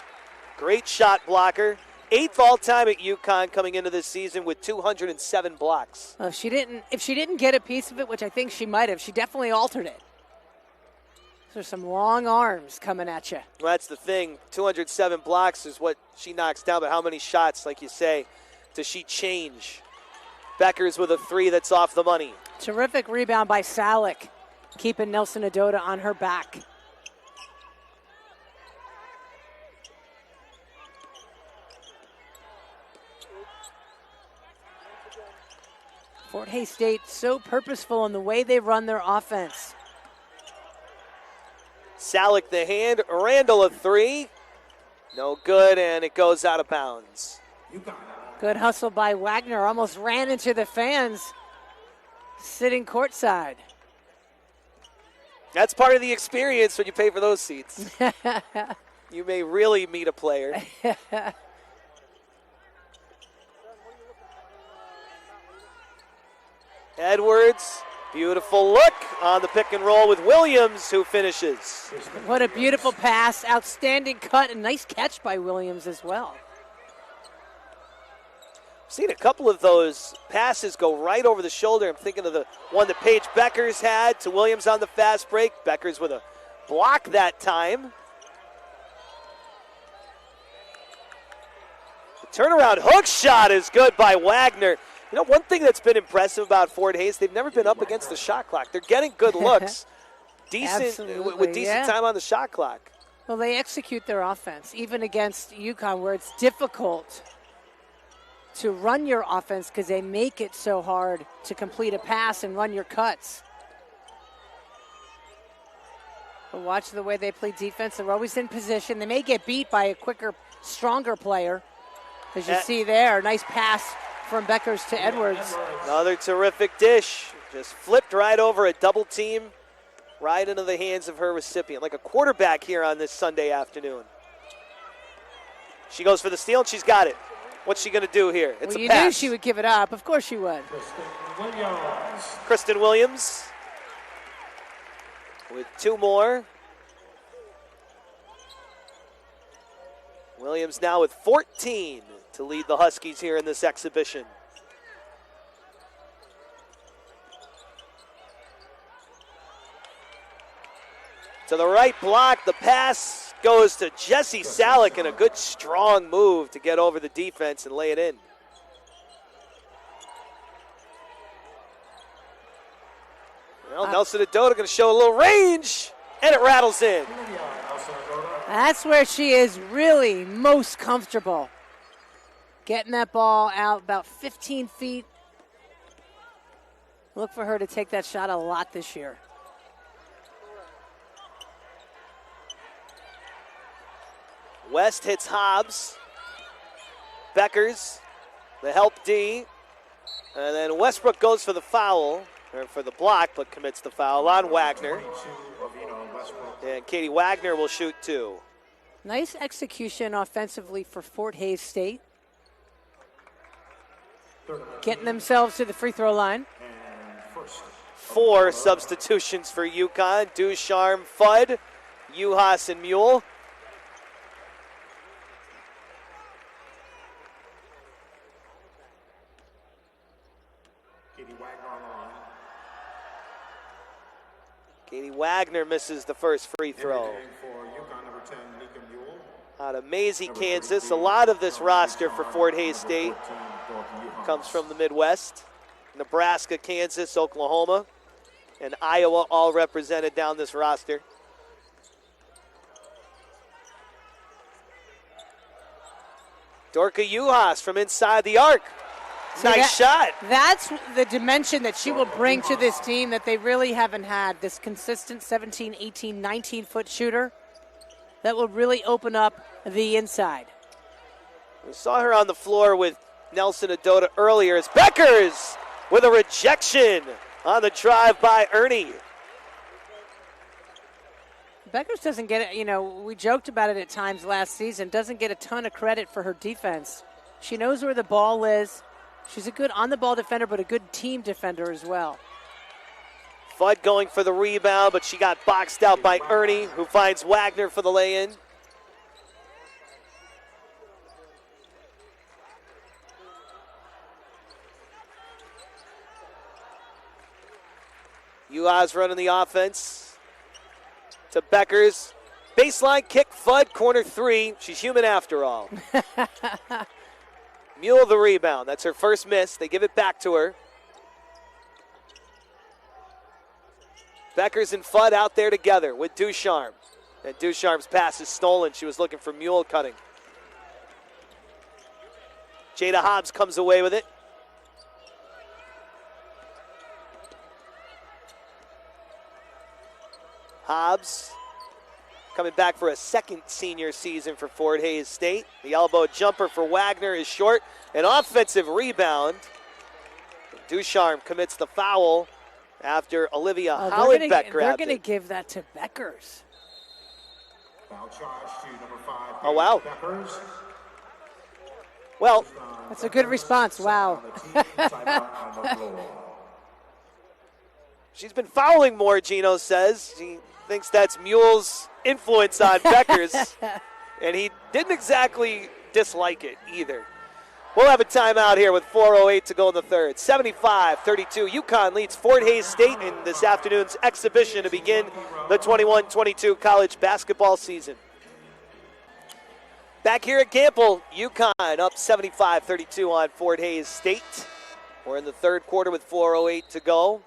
Great shot blocker. 8th all-time at UConn coming into this season with 207 blocks. If she didn't get a piece of it, which I think she might have, she definitely altered it. There's some long arms coming at you. Well, that's the thing. 207 blocks is what she knocks down, but how many shots, like you say, does she change? Beckers with a three that's off the money. Terrific rebound by Salick, keeping Nelson Adota on her back. Fort Hays State so purposeful in the way they run their offense. Salick the hand, Randall a three. No good, and it goes out of bounds. Good hustle by Wagner, almost ran into the fans sitting courtside. That's part of the experience when you pay for those seats. You may really meet a player. Edwards, beautiful look on the pick and roll with Williams, who finishes. What a beautiful pass, outstanding cut, and nice catch by Williams as well. I've seen a couple of those passes go right over the shoulder. I'm thinking of the one that Paige Beckers had to Williams on the fast break. Beckers with a block that time. The turnaround hook shot is good by Wagner. You know, one thing that's been impressive about Fort Hays, they've never been up against the shot clock. They're getting good looks, with decent time on the shot clock. Well, they execute their offense, even against UConn, where it's difficult to run your offense because they make it so hard to complete a pass and run your cuts. But watch the way they play defense. They're always in position. They may get beat by a quicker, stronger player. As you see there, nice pass from Beckers to Edwards. Another terrific dish. Just flipped right over a double team, right into the hands of her recipient, like a quarterback here on this Sunday afternoon. She goes for the steal, and she's got it. What's she going to do here? It's well, a you pass. knew she would give it up. Of course she would. Kristen Williams with 2 more. Williams now with 14 to lead the Huskies here in this exhibition. To the right block, the pass goes to Jessie Salick in a good strong move to get over the defense and lay it in. Well, Nelson Adota going to show a little range, and it rattles in. That's where she is really most comfortable. Getting that ball out about 15 feet. Look for her to take that shot a lot this year. West hits Hobbs. Beckers, the help D. And then Westbrook goes for the foul, or for the block, but commits the foul on Wagner. And Katie Wagner will shoot 2. Nice execution offensively for Fort Hays State. Getting themselves to the free throw line. Four substitutions for UConn. Ducharme, Fudd, Uhas, and Mule. Katie Wagner misses the first free throw. Out of Maisie, Kansas. A lot of this roster for Fort Hays State comes from the Midwest. Nebraska, Kansas, Oklahoma, and Iowa all represented down this roster. Dorka Uhas from inside the arc. Nice shot. That's the dimension that she will bring to this team that they really haven't had. This consistent 17, 18, 19-foot shooter that will really open up the inside. We saw her on the floor with Nelson Adota earlier. It's Beckers with a rejection on the drive by Ernie. Beckers doesn't get it, we joked about it at times last season, doesn't get a ton of credit for her defense. She knows where the ball is. She's a good on-the-ball defender, but a good team defender as well. Fudd going for the rebound, but she got boxed out by Ernie, who finds Wagner for the lay-in. Uhas running the offense to Beckers. Baseline kick, Fudd, corner three. She's human after all. Mule the rebound. That's her first miss. They give it back to her. Beckers and Fudd out there together with Ducharme. And Ducharme's pass is stolen. She was looking for Mule cutting. Jada Hobbs comes away with it. Hobbs coming back for a second senior season for Fort Hays State. The elbow jumper for Wagner is short. An offensive rebound. Ducharme commits the foul after Olivia Hollenbeck grabbed it. They're going to give that to Beckers. Foul charge to number 5. Oh, wow. Beckers. Well, that's a good response. Wow. She's been fouling more, Gino says. She thinks that's Mule's influence on Beckers, and he didn't exactly dislike it either. We'll have a timeout here with 4:08 to go in the third. 75-32. UConn leads Fort Hays State in this afternoon's exhibition to begin the 21-22 college basketball season. Back here at Campbell, UConn up 75-32 on Fort Hays State. We're in the third quarter with 4:08 to go.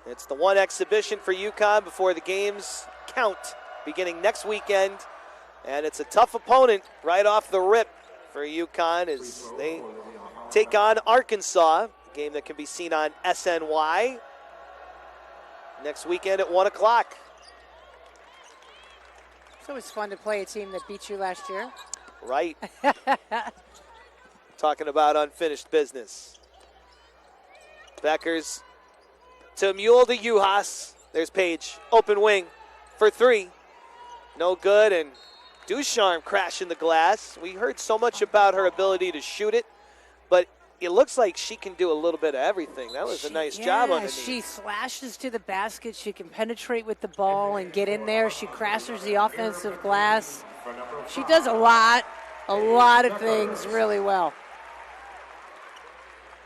It's the one exhibition for UConn before the games count beginning next weekend. And it's a tough opponent right off the rip for UConn as they take on Arkansas, a game that can be seen on SNY next weekend at 1 o'clock. It's always fun to play a team that beat you last year. Right. Talking about unfinished business. Beckers to Mule to Uhas. There's Page. Open wing for three. No good, and Ducharme crashing the glass. We heard so much about her ability to shoot it, but it looks like she can do a little bit of everything. That was a nice job underneath. She slashes to the basket. She can penetrate with the ball and get in there. She crashes the offensive glass. She does a lot of things really well.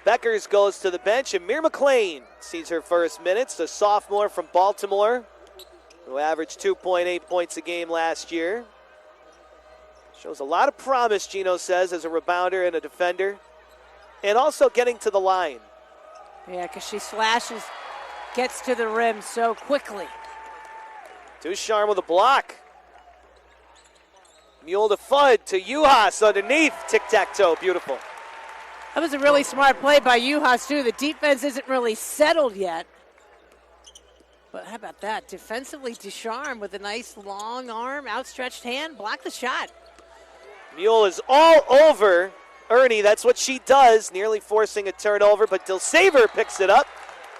Beckers goes to the bench, and Mir McLean sees her first minutes, a sophomore from Baltimore who averaged 2.8 points a game last year. Shows a lot of promise, Gino says, as a rebounder and a defender, and also getting to the line. Yeah, because she slashes, gets to the rim so quickly. Ducharme with a block. Mule to Fudd to Uhas underneath. Tic-tac-toe, beautiful. That was a really smart play by Uhas, too. The defense isn't really settled yet. But how about that? Defensively, Ducharme with a nice long arm, outstretched hand, blocked the shot. Mule is all over Ernie. That's what she does, nearly forcing a turnover, but Dilsaver picks it up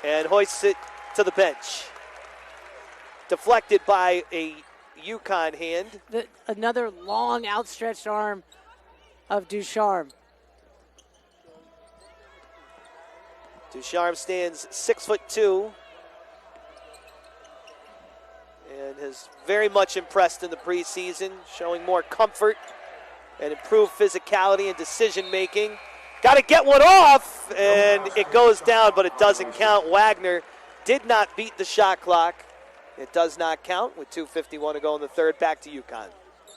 and hoists it to the bench. Deflected by a UConn hand. Another long outstretched arm of Ducharme. Ducharme stands 6'2", and has very much impressed in the preseason, showing more comfort and improved physicality and decision-making. Got to get one off, and it goes down, but it doesn't count. Wagner did not beat the shot clock. It does not count with 2:51 to go in the third. Back to UConn.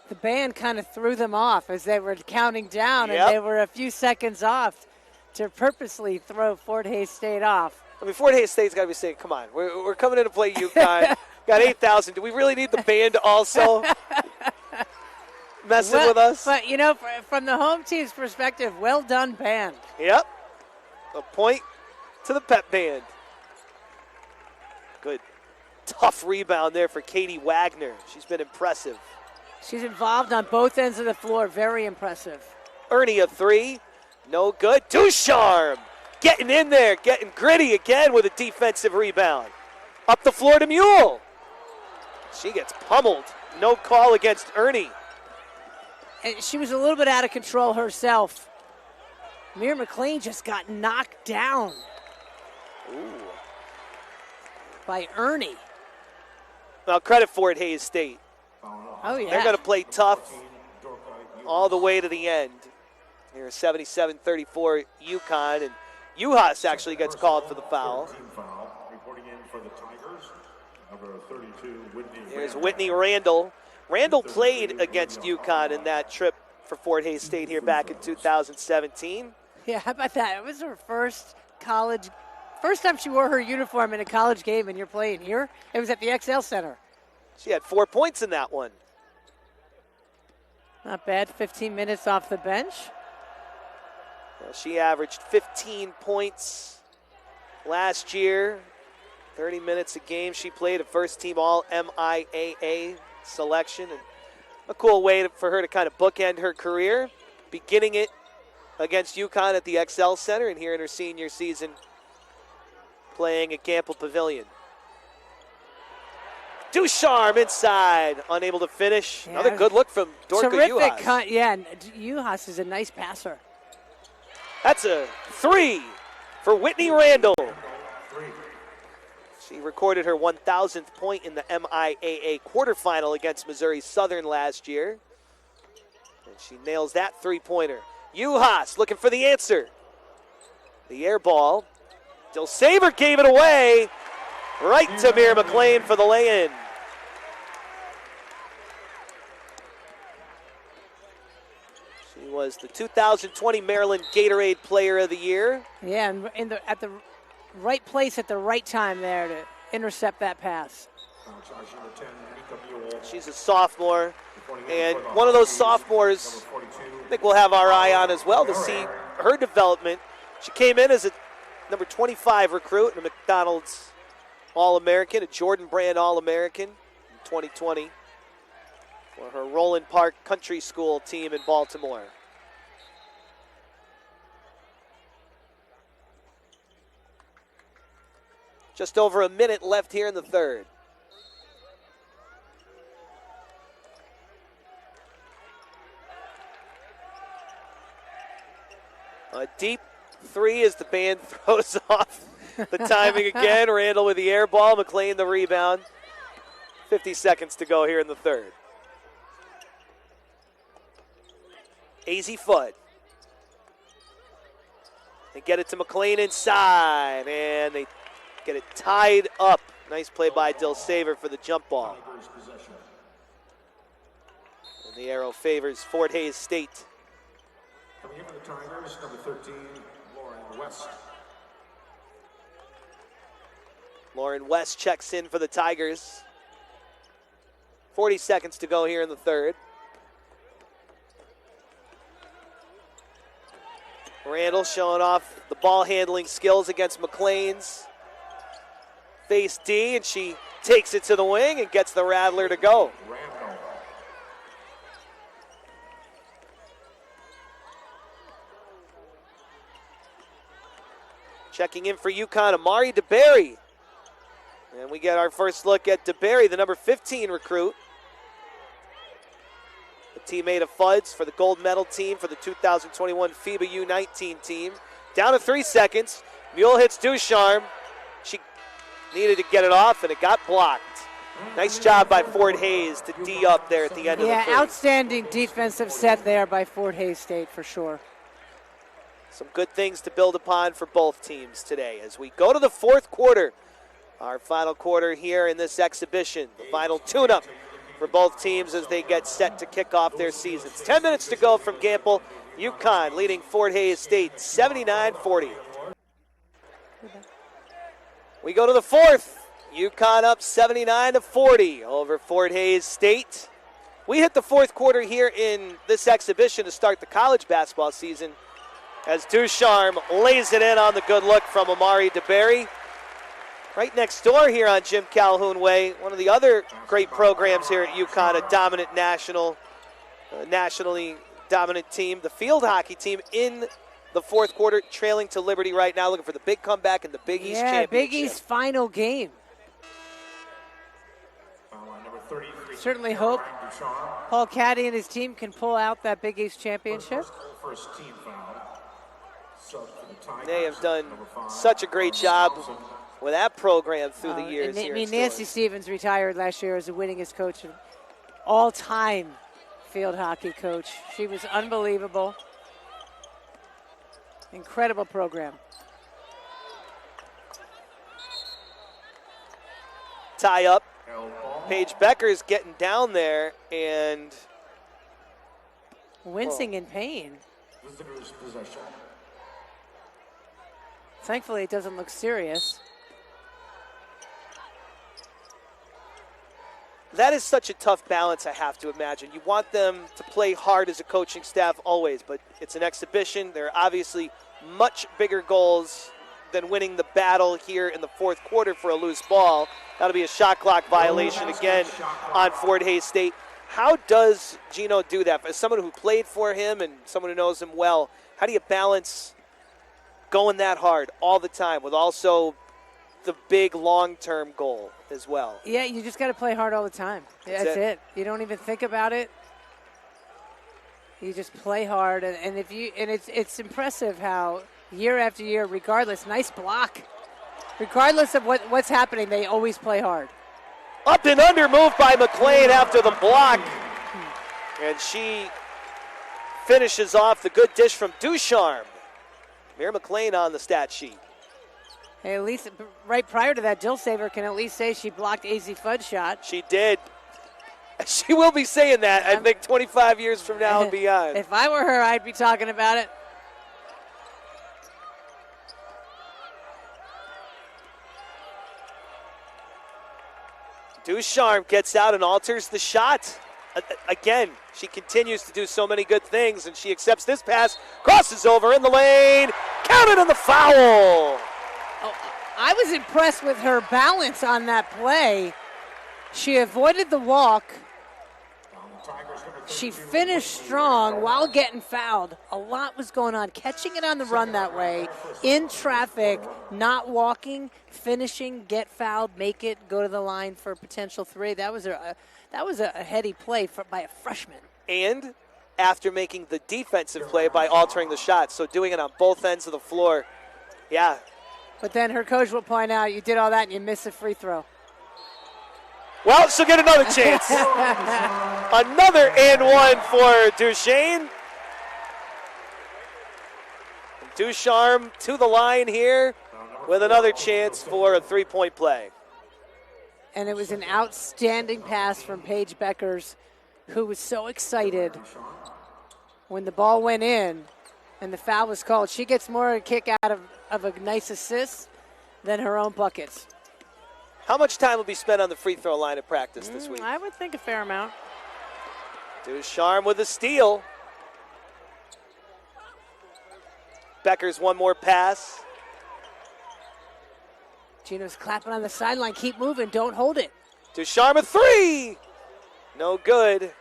The band kind of threw them off as they were counting down, and they were a few seconds off to purposely throw Fort Hays State off. I mean, Fort Hays State's got to be saying, come on, we're coming in to play UConn. Got 8,000. Do we really need the band also messing with us? But, you know, from the home team's perspective, well done, band. Yep. A point to the pep band. Good. Tough rebound there for Katie Wagner. She's been impressive. She's involved on both ends of the floor. Very impressive. Ernie a three. No good. Ducharme getting in there, getting gritty again with a defensive rebound. Up the floor to Mule. She gets pummeled. No call against Ernie. And she was a little bit out of control herself. Mir McLean just got knocked down by Ernie. Well, credit Fort Hays State. Oh, yeah. They're going to play tough all the way to the end. Here, 77-34 UConn, and Uhas actually gets called for the foul. Reporting in for the Tigers, number 32, Whitney. Here's Whitney Randall. Randall played against UConn in that trip for Fort Hays State here back in 2017. Yeah, how about that? It was her first time she wore her uniform in a college game, and you're playing here. It was at the XL Center. She had 4 points in that one. Not bad. 15 minutes off the bench. She averaged 15 points last year, 30 minutes a game. She played a first-team All-MIAA selection. And a cool way for her to kind of bookend her career, beginning it against UConn at the XL Center and here in her senior season playing at Gamble Pavilion. Ducharme inside, unable to finish. Yeah, another good look from Dorka Uhas. Uhas is a nice passer. That's a three for Whitney Randall. She recorded her 1,000th point in the MIAA quarterfinal against Missouri Southern last year. And she nails that three-pointer. Uhas looking for the answer. The air ball. Dilsaver gave it away. Right to Mir McLean for the lay-in. She was the 2020 Maryland Gatorade Player of the Year. Yeah, and at the right place at the right time there to intercept that pass. She's a sophomore, and one of those sophomores I think we'll have our eye on as well to see her development. She came in as a number 25 recruit and a McDonald's All-American, a Jordan Brand All-American in 2020 for her Roland Park Country School team in Baltimore. Just over a minute left here in the third. A deep three as the band throws off the timing again. Randall with the air ball, McLean the rebound. 50 seconds to go here in the third. AZ Fudd. They get it to McLean inside, and they get it tied up. Nice play by Dilsaver for the jump ball. And the arrow favors Fort Hays State. Coming in for the Tigers, number 13, Lauren West. Lauren West checks in for the Tigers. 40 seconds to go here in the third. Randall showing off the ball handling skills against McLean's. Face D, and she takes it to the wing and gets the Rattler to go. Checking in for UConn, Amari DeBerry. And we get our first look at DeBerry, the number 15 recruit. teammate of Fudd's for the gold medal team for the 2021 FIBA U19 team. Down to 3 seconds. Mule hits Ducharme. She needed to get it off, and it got blocked. Nice job by Fort Hays to D up there at the end of the free. Outstanding defensive set there by Fort Hays State for sure. Some good things to build upon for both teams today as we go to the fourth quarter. Our final quarter here in this exhibition. The final tune-up for both teams as they get set to kick off their seasons. 10 minutes to go from Gamble. UConn leading Fort Hays State 79-40. We go to the fourth. UConn up 79-40 over Fort Hays State. We hit the fourth quarter here in this exhibition to start the college basketball season as Ducharme lays it in on the good look from Amari DeBerry. Right next door here on Jim Calhoun Way, one of the other great programs here at UConn, a dominant nationally dominant team, the field hockey team in the fourth quarter, trailing to Liberty right now, looking for the big comeback in the Big East Championship. Big East final game. Certainly hope Paul Caddy and his team can pull out that Big East Championship. They have done such a great job with that program through the years. Nancy Stevens retired last year as the winningest coach of all-time field hockey coach. She was unbelievable. Incredible program. Tie up. Paige Becker's getting down there and wincing in pain. Thankfully, it doesn't look serious. That is such a tough balance, I have to imagine. You want them to play hard as a coaching staff always, but it's an exhibition. There are obviously much bigger goals than winning the battle here in the fourth quarter for a loose ball. That'll be a shot clock violation again on Fort Hays State. How does Gino do that? As someone who played for him and someone who knows him well, how do you balance going that hard all the time with also the big long-term goal as well? Yeah, you just got to play hard all the time. That's it. You don't even think about it. You just play hard, and it's impressive how year after year, regardless, nice block. Regardless of what's happening, they always play hard. Up and under move by McLean after the block. And she finishes off the good dish from Ducharme. Mira McLean on the stat sheet. Hey, at least right prior to that, Dilsaver can at least say she blocked AZ Fudd's shot. She did. She will be saying that, I think, 25 years from now and beyond. If I were her, I'd be talking about it. Ducharme gets out and alters the shot. Again, she continues to do so many good things, and she accepts this pass, crosses over in the lane, counted on the foul. I was impressed with her balance on that play. She avoided the walk. She finished strong while getting fouled. A lot was going on. Catching it on the run that way, in traffic, not walking, finishing, get fouled, make it, go to the line for a potential three. That was a heady play by a freshman. And after making the defensive play by altering the shot, so doing it on both ends of the floor. Yeah. But then her coach will point out, you did all that and you missed a free throw. Well, she'll get another chance. Another and one for Duchesne. Ducharme to the line here with another chance for a three-point play. And it was an outstanding pass from Paige Beckers, who was so excited when the ball went in and the foul was called. She gets more a kick out of a nice assist than her own buckets. How much time will be spent on the free throw line at practice this week? I would think a fair amount. Ducharme with a steal. Beckers one more pass. Gino's clapping on the sideline. Keep moving. Don't hold it. Ducharme a three. No good.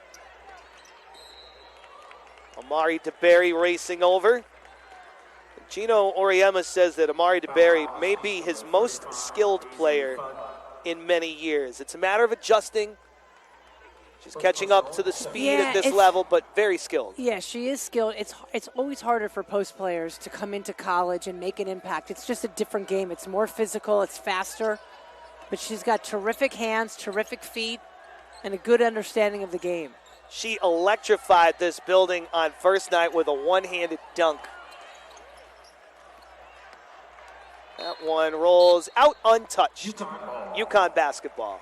Amari DeBerry racing over. Gino Oriema says that Amari DeBerry may be his most skilled player in many years. It's a matter of adjusting. She's catching up to the speed Yeah, at this it's- level, but very skilled. Yeah, she is skilled. It's always harder for post players to come into college and make an impact. It's just a different game. It's more physical. It's faster. But she's got terrific hands, terrific feet, and a good understanding of the game. She electrified this building on first night with a one-handed dunk. That one rolls out untouched. UConn basketball.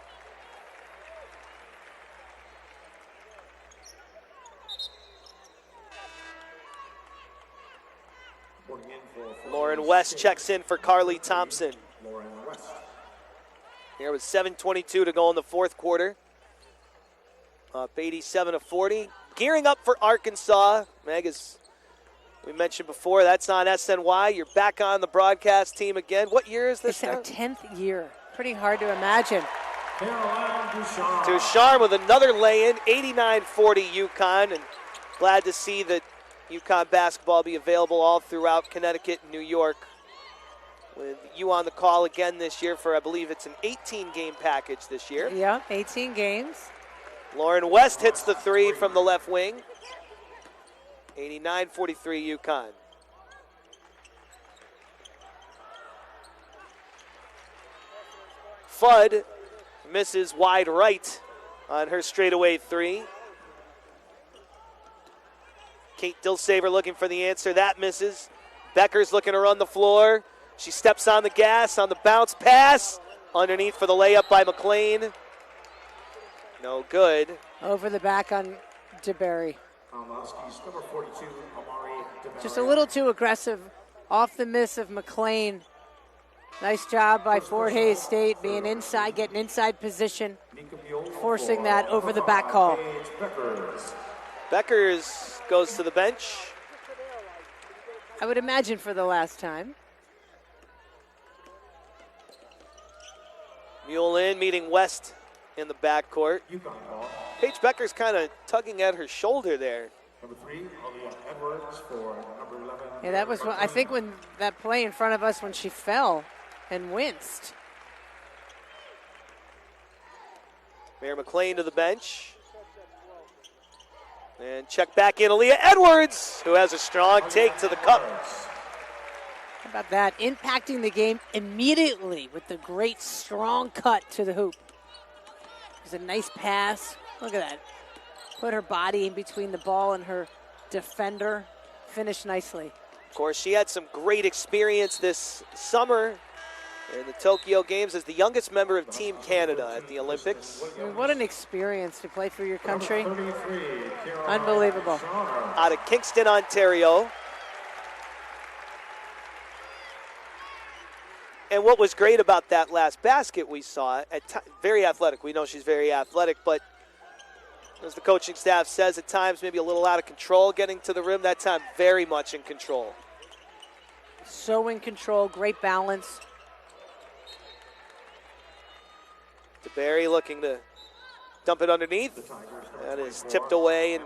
Lauren West checks in for Carly Thompson. Lauren West. Here with 7:22 to go in the fourth quarter. Up 87-40. Gearing up for Arkansas. Meg, as we mentioned before, that's on SNY. You're back on the broadcast team again. What year is this It's our now? 10th year. Pretty hard to imagine. Caroline Ducharme. Ducharme with another lay-in, 89-40 UConn. And glad to see that UConn basketball be available all throughout Connecticut and New York. With you on the call again this year for, I believe it's an 18-game package this year. Yeah, 18 games. Lauren West hits the three from the left wing. 89-43 UConn. Fudd misses wide right on her straightaway three. Kate Dilsaver looking for the answer. That misses. Becker's looking to run the floor. She steps on the gas on the bounce pass. Underneath for the layup by McLean. No good. Over the back on DeBerry. Arlovsky's number 42, Amari DeBerry. Just a little too aggressive off the miss of McLean. Nice job by Fort Hays State being inside, getting inside position, forcing that over the back call. Beckers goes to the bench. I would imagine for the last time. Mule in, meeting West in the backcourt. UConn ball. Paige Becker's kind of tugging at her shoulder there. Number 3, Aaliyah Edwards for number 11. Yeah, that was, I think, when that play in front of us when she fell and winced. Mayor McLean to the bench. And check back in Aaliyah Edwards, who has a strong take to the cup. How about that? Impacting the game immediately with the great strong cut to the hoop. It was a nice pass. Look at that. Put her body in between the ball and her defender. Finished nicely. Of course, she had some great experience this summer in the Tokyo Games as the youngest member of Team Canada at the Olympics. I mean, what an experience to play for your country. Number 33, Caroline Unbelievable. Ducharme. Out of Kingston, Ontario. And what was great about that last basket we saw, very athletic. We know she's very athletic, but as the coaching staff says, at times maybe a little out of control getting to the rim. That time, very much in control. So in control, great balance. DeBerry looking to dump it underneath. That is tipped away, and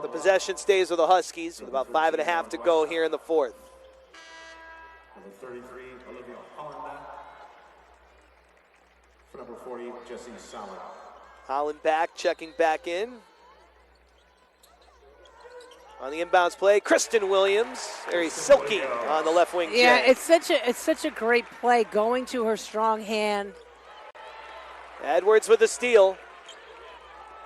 the possession stays with the Huskies with about 5.5 to go here in the fourth. Number 33, Olivia Hollenbeck. For number 40, Jessie Sauer. Holland back, checking back in. On the inbounds play, Kristen Williams, very silky on the left wing. Yeah, Jay. it's such a great play going to her strong hand. Edwards with the steal.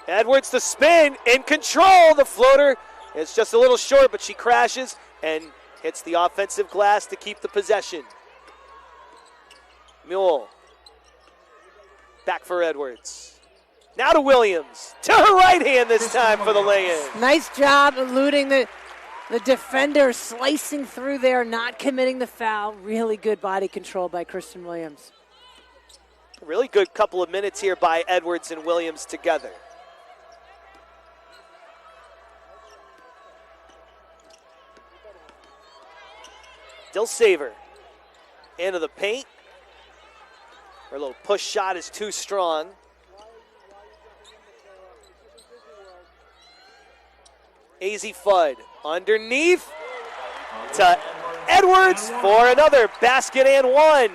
Edwards the spin, in control. The floater is just a little short, but she crashes and hits the offensive glass to keep the possession. Mule. Back for Edwards. Now to Williams. To her right hand this time for the lay-in. Nice job eluding the defender, slicing through there, not committing the foul. Really good body control by Kristen Williams. Really good couple of minutes here by Edwards and Williams together. Dilsaver into the paint. Her little push shot is too strong. AZ Fudd underneath to Edwards for another basket and one.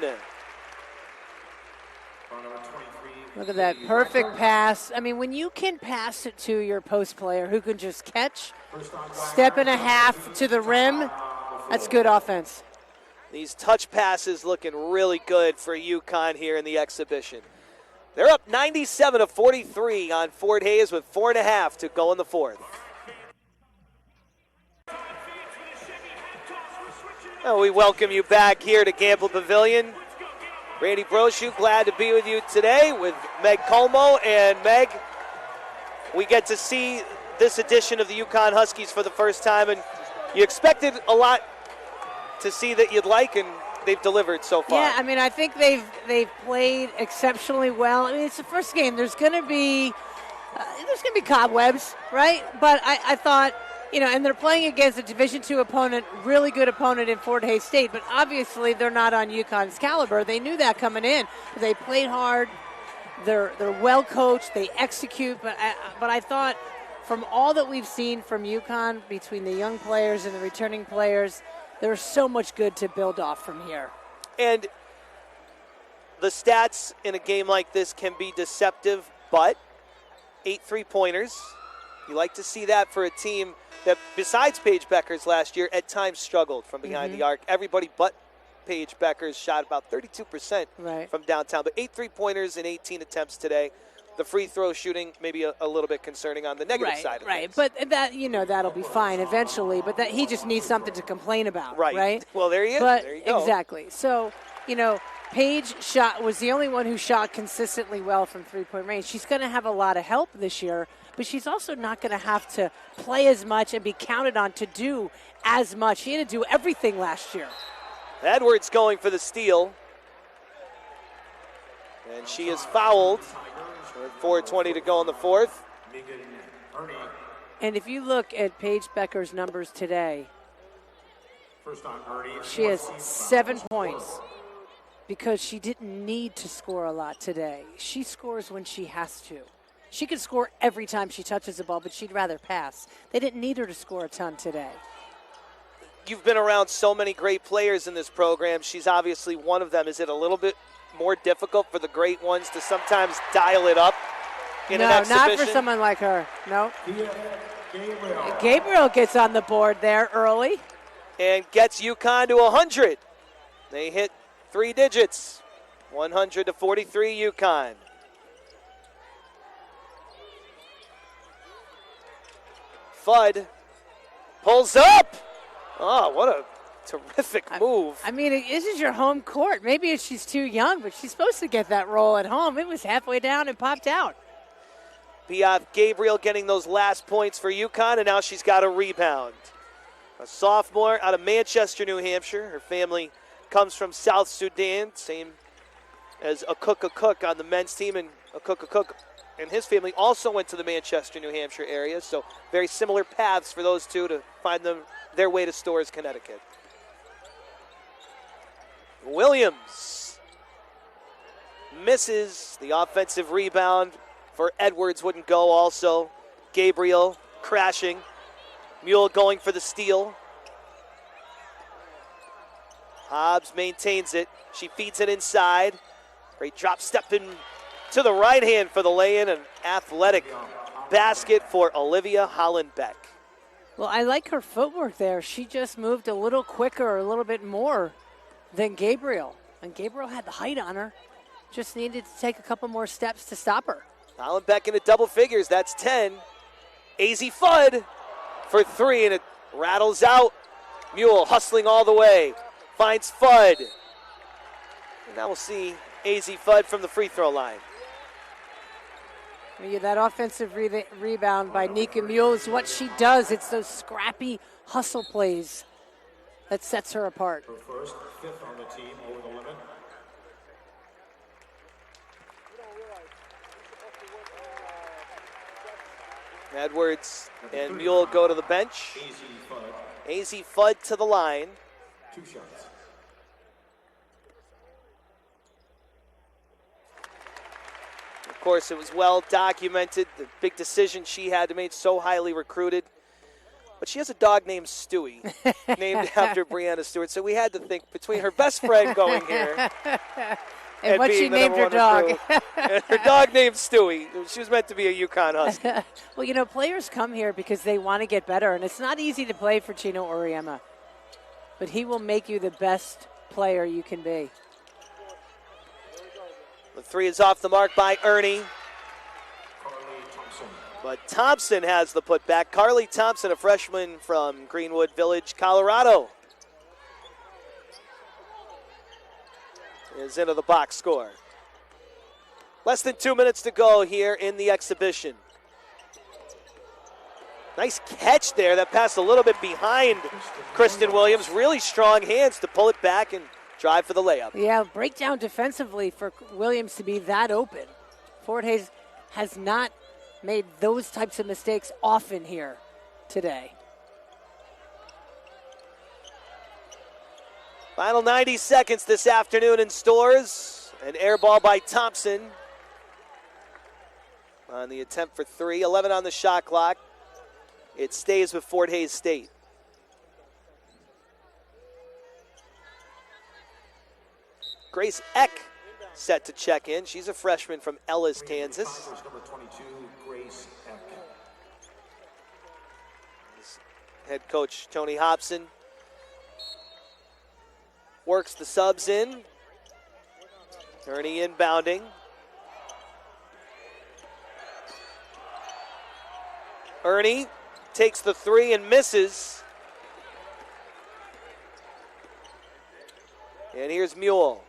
Look at that perfect pass. I mean, when you can pass it to your post player who can just catch, step and a half to the rim, that's good offense. These touch passes looking really good for UConn here in the exhibition. They're up 97-43 on Fort Hays with 4.5 to go in the fourth. And we welcome you back here to Gamble Pavilion. Randy Brochu, glad to be with you today with Meg Como. And Meg, we get to see this edition of the UConn Huskies for the first time, and you expected a lot to see that you'd like, and they've delivered so far. Yeah, I mean, I think they've played exceptionally well. I mean, it's the first game. There's going to be cobwebs, right? But I thought, and they're playing against a Division II opponent, really good opponent in Fort Hays State, but obviously they're not on UConn's caliber. They knew that coming in. They played hard. They're well coached. They execute. But I thought from all that we've seen from UConn, between the young players and the returning players, there's so much good to build off from here. And the stats in a game like this can be deceptive, but 8 3-pointers. You like to see that for a team that, besides Paige Beckers last year, at times struggled from behind the arc. Everybody but Paige Beckers shot about 32% from downtown. But 8 3-pointers in 18 attempts today. The free throw shooting maybe a little bit concerning on the negative side of things. But that that'll be fine eventually. But that he just needs something to complain about, right? Well, there he is. But there you go. Exactly. So Paige was the only one who shot consistently well from three-point range. She's going to have a lot of help this year, but she's also not going to have to play as much and be counted on to do as much. She had to do everything last year. Edwards going for the steal. And she is fouled. 4:20 to go in the fourth. And if you look at Paige Becker's numbers today, she has 7 points because she didn't need to score a lot today. She scores when she has to. She could score every time she touches the ball, but she'd rather pass. They didn't need her to score a ton today. You've been around so many great players in this program. She's obviously one of them. Is it a little bit more difficult for the great ones to sometimes dial it up in an exhibition? No, not for someone like her. No. Gabriel gets on the board there early. And gets UConn to 100. They hit 3 digits. 100-43 UConn. Fudd pulls up. Oh, what a terrific move. I mean, this is your home court. Maybe she's too young, but she's supposed to get that roll at home. It was halfway down and popped out. Piaf Gabriel getting those last points for UConn, and now she's got a rebound. A sophomore out of Manchester, New Hampshire. Her family comes from South Sudan, same as a Cook on the men's team, and a Cook and his family also went to the Manchester, New Hampshire area, so very similar paths for those two to find their way to Storrs, Connecticut. Williams misses. The offensive rebound for Edwards wouldn't go also. Gabriel crashing. Mule going for the steal. Hobbs maintains it. She feeds it inside. Great drop step in to the right hand for the lay-in. An athletic basket for Olivia Hollenbeck. Well, I like her footwork there. She just moved a little quicker, a little bit more than Gabriel. And Gabriel had the height on her. Just needed to take a couple more steps to stop her. Hollenbeck into double figures. That's 10. AZ Fudd for 3, and it rattles out. Mule hustling all the way. Finds Fudd. And now we'll see AZ Fudd from the free throw line. Yeah, that offensive rebound by Nika Mule is what she does. It's those scrappy hustle plays that sets her apart. Her first, 5th on the team over the limit. Edwards and Mule go to the bench. AZ Fudd to the line. 2 shots. Of course, it was well documented, the big decision she had to make, so highly recruited. But she has a dog named Stewie, named after Brianna Stewart. So we had to think between her best friend going here And what she being the named number her one dog. recruit. And her dog named Stewie. She was meant to be a UConn Husky. Well, players come here because they want to get better, and it's not easy to play for Chino Oriema. But he will make you the best player you can be. The three is off the mark by Ernie. But Thompson has the putback. Carly Thompson, a freshman from Greenwood Village, Colorado, is into the box score. Less than 2 minutes to go here in the exhibition. Nice catch there. That passed a little bit behind Kristen Williams. Really strong hands to pull it back and drive for the layup. Yeah, breakdown defensively for Williams to be that open. Fort Hays has not made those types of mistakes often here today. Final 90 seconds this afternoon in stores. An air ball by Thompson on the attempt for three. 11 on the shot clock. It stays with Fort Hays State. Grace Eck set to check in. She's a freshman from Ellis, Kansas. Number 22, Grace Eck. Head coach Tony Hobson works the subs in. Ernie inbounding. Ernie takes the three and misses. And here's Mule.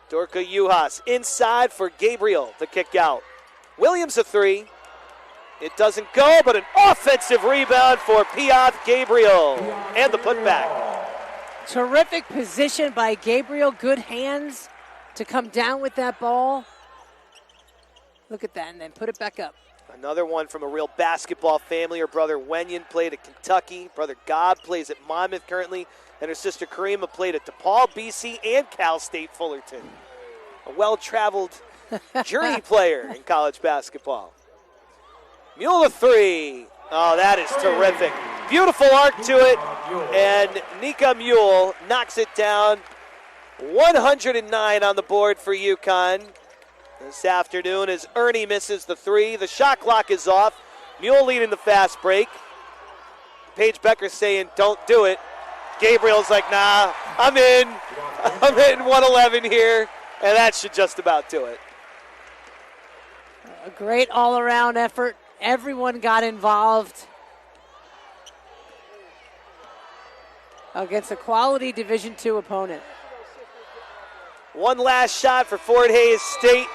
Dorka Juhas inside for Gabriel, the kick out. Williams a three. It doesn't go, but an offensive rebound for Piaf Gabriel. And the putback. Terrific position by Gabriel. Good hands to come down with that ball. Look at that, and then put it back up. Another one from a real basketball family. Her brother Wenyan played at Kentucky. Brother Gob plays at Monmouth currently. And her sister Karima played at DePaul, BC, and Cal State Fullerton. A well-traveled journey player in college basketball. Mule a three. Oh, that is terrific. Beautiful arc to it. And Nika Mule knocks it down. 109 on the board for UConn this afternoon as Ernie misses the three. The shot clock is off. Mule leading the fast break. Paige Becker saying, don't do it. Gabriel's like, nah, I'm in. I'm hitting 111 here, and that should just about do it. A great all-around effort. Everyone got involved against a quality Division II opponent. One last shot for Fort Hays State.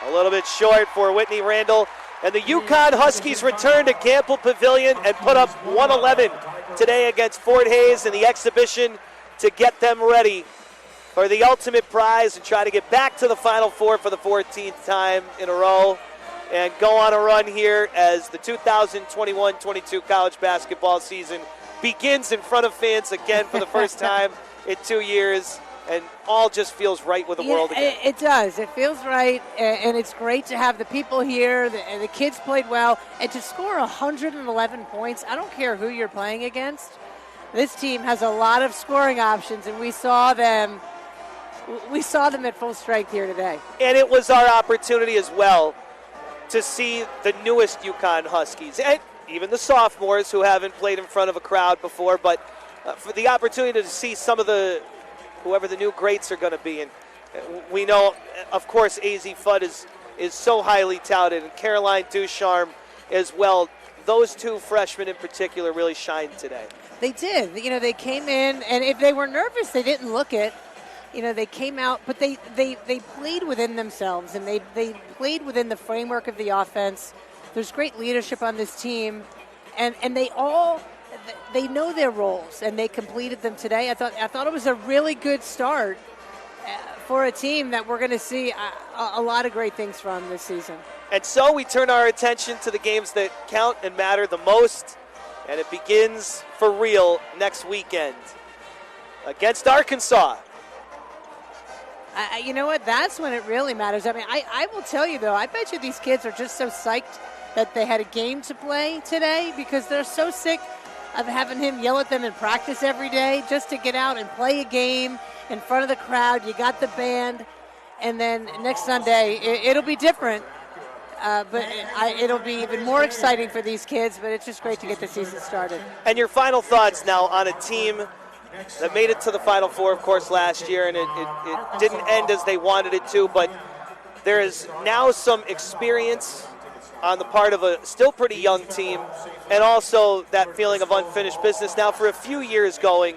A little bit short for Whitney Randall. And the UConn Huskies return to Campbell Pavilion and put up 111 today against Fort Hays in the exhibition to get them ready for the ultimate prize and try to get back to the Final Four for the 14th time in a row and go on a run here as the 2021-22 college basketball season begins in front of fans again for the first time in 2 years. And all just feels right with the world again. It does. It feels right, and it's great to have the people here. The kids played well, and to score 111 points, I don't care who you're playing against. This team has a lot of scoring options, and we saw them at full strength here today. And it was our opportunity as well to see the newest UConn Huskies, and even the sophomores who haven't played in front of a crowd before, but for the opportunity to see some of whoever the new greats are going to be. And we know, of course, AZ Fudd is so highly touted, and Caroline Ducharme as well. Those two freshmen in particular really shined today. They did. They came in, and if they were nervous, they didn't look it. They came out, but they played within themselves, and they played within the framework of the offense. There's great leadership on this team, and they know their roles, and they completed them today. I thought it was a really good start for a team that we're going to see a lot of great things from this season. And so we turn our attention to the games that count and matter the most, and it begins for real next weekend against Arkansas. You know what? That's when it really matters. I mean, I will tell you, though, I bet you these kids are just so psyched that they had a game to play today because they're so sick of having him yell at them in practice every day just to get out and play a game in front of the crowd. You got the band, and then next Sunday it'll be different. But it'll be even more exciting for these kids, but it's just great to get the season started. And your final thoughts now on a team that made it to the Final Four, of course, last year, and it didn't end as they wanted it to, but there is now some experience on the part of a still pretty young team, and also that feeling of unfinished business now for a few years going,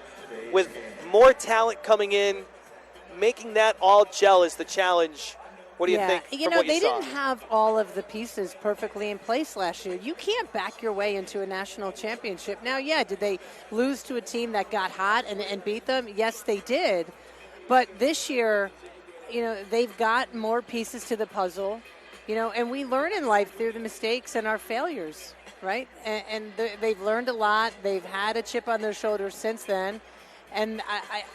with more talent coming in, making that all gel is the challenge. What do you think from what you they saw? didn't have all of the pieces perfectly in place last year. You can't back your way into a national championship. Now, did they lose to a team that got hot and beat them? Yes, they did. But this year, they've got more pieces to the puzzle, and we learn in life through the mistakes and our failures, right? And they've learned a lot. They've had a chip on their shoulders since then. And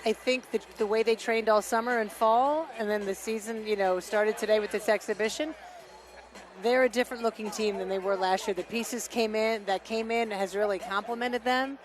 I think that the way they trained all summer and fall, and then the season, started today with this exhibition, they're a different looking team than they were last year. The pieces came in has really complemented them.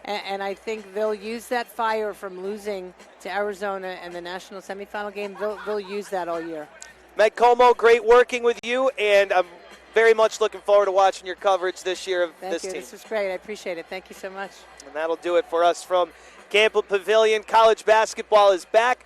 And I think they'll use that fire from losing to Arizona in the national semifinal game. They'll use that all year. Meg Como, great working with you, and I'm very much looking forward to watching your coverage this year of this team. This was great. I appreciate it. Thank you so much. And that'll do it for us from Campbell Pavilion. College basketball is back.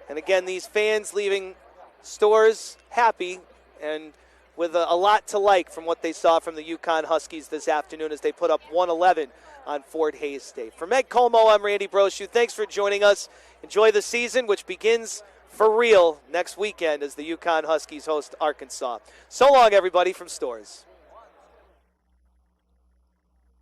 And again, these fans leaving stores happy and with a lot to like from what they saw from the UConn Huskies this afternoon as they put up 111 on Fort Hays State. For Meg Como, I'm Randy Brochu. Thanks for joining us. Enjoy the season, which begins for real next weekend as the UConn Huskies host Arkansas. So long, everybody, from Stores.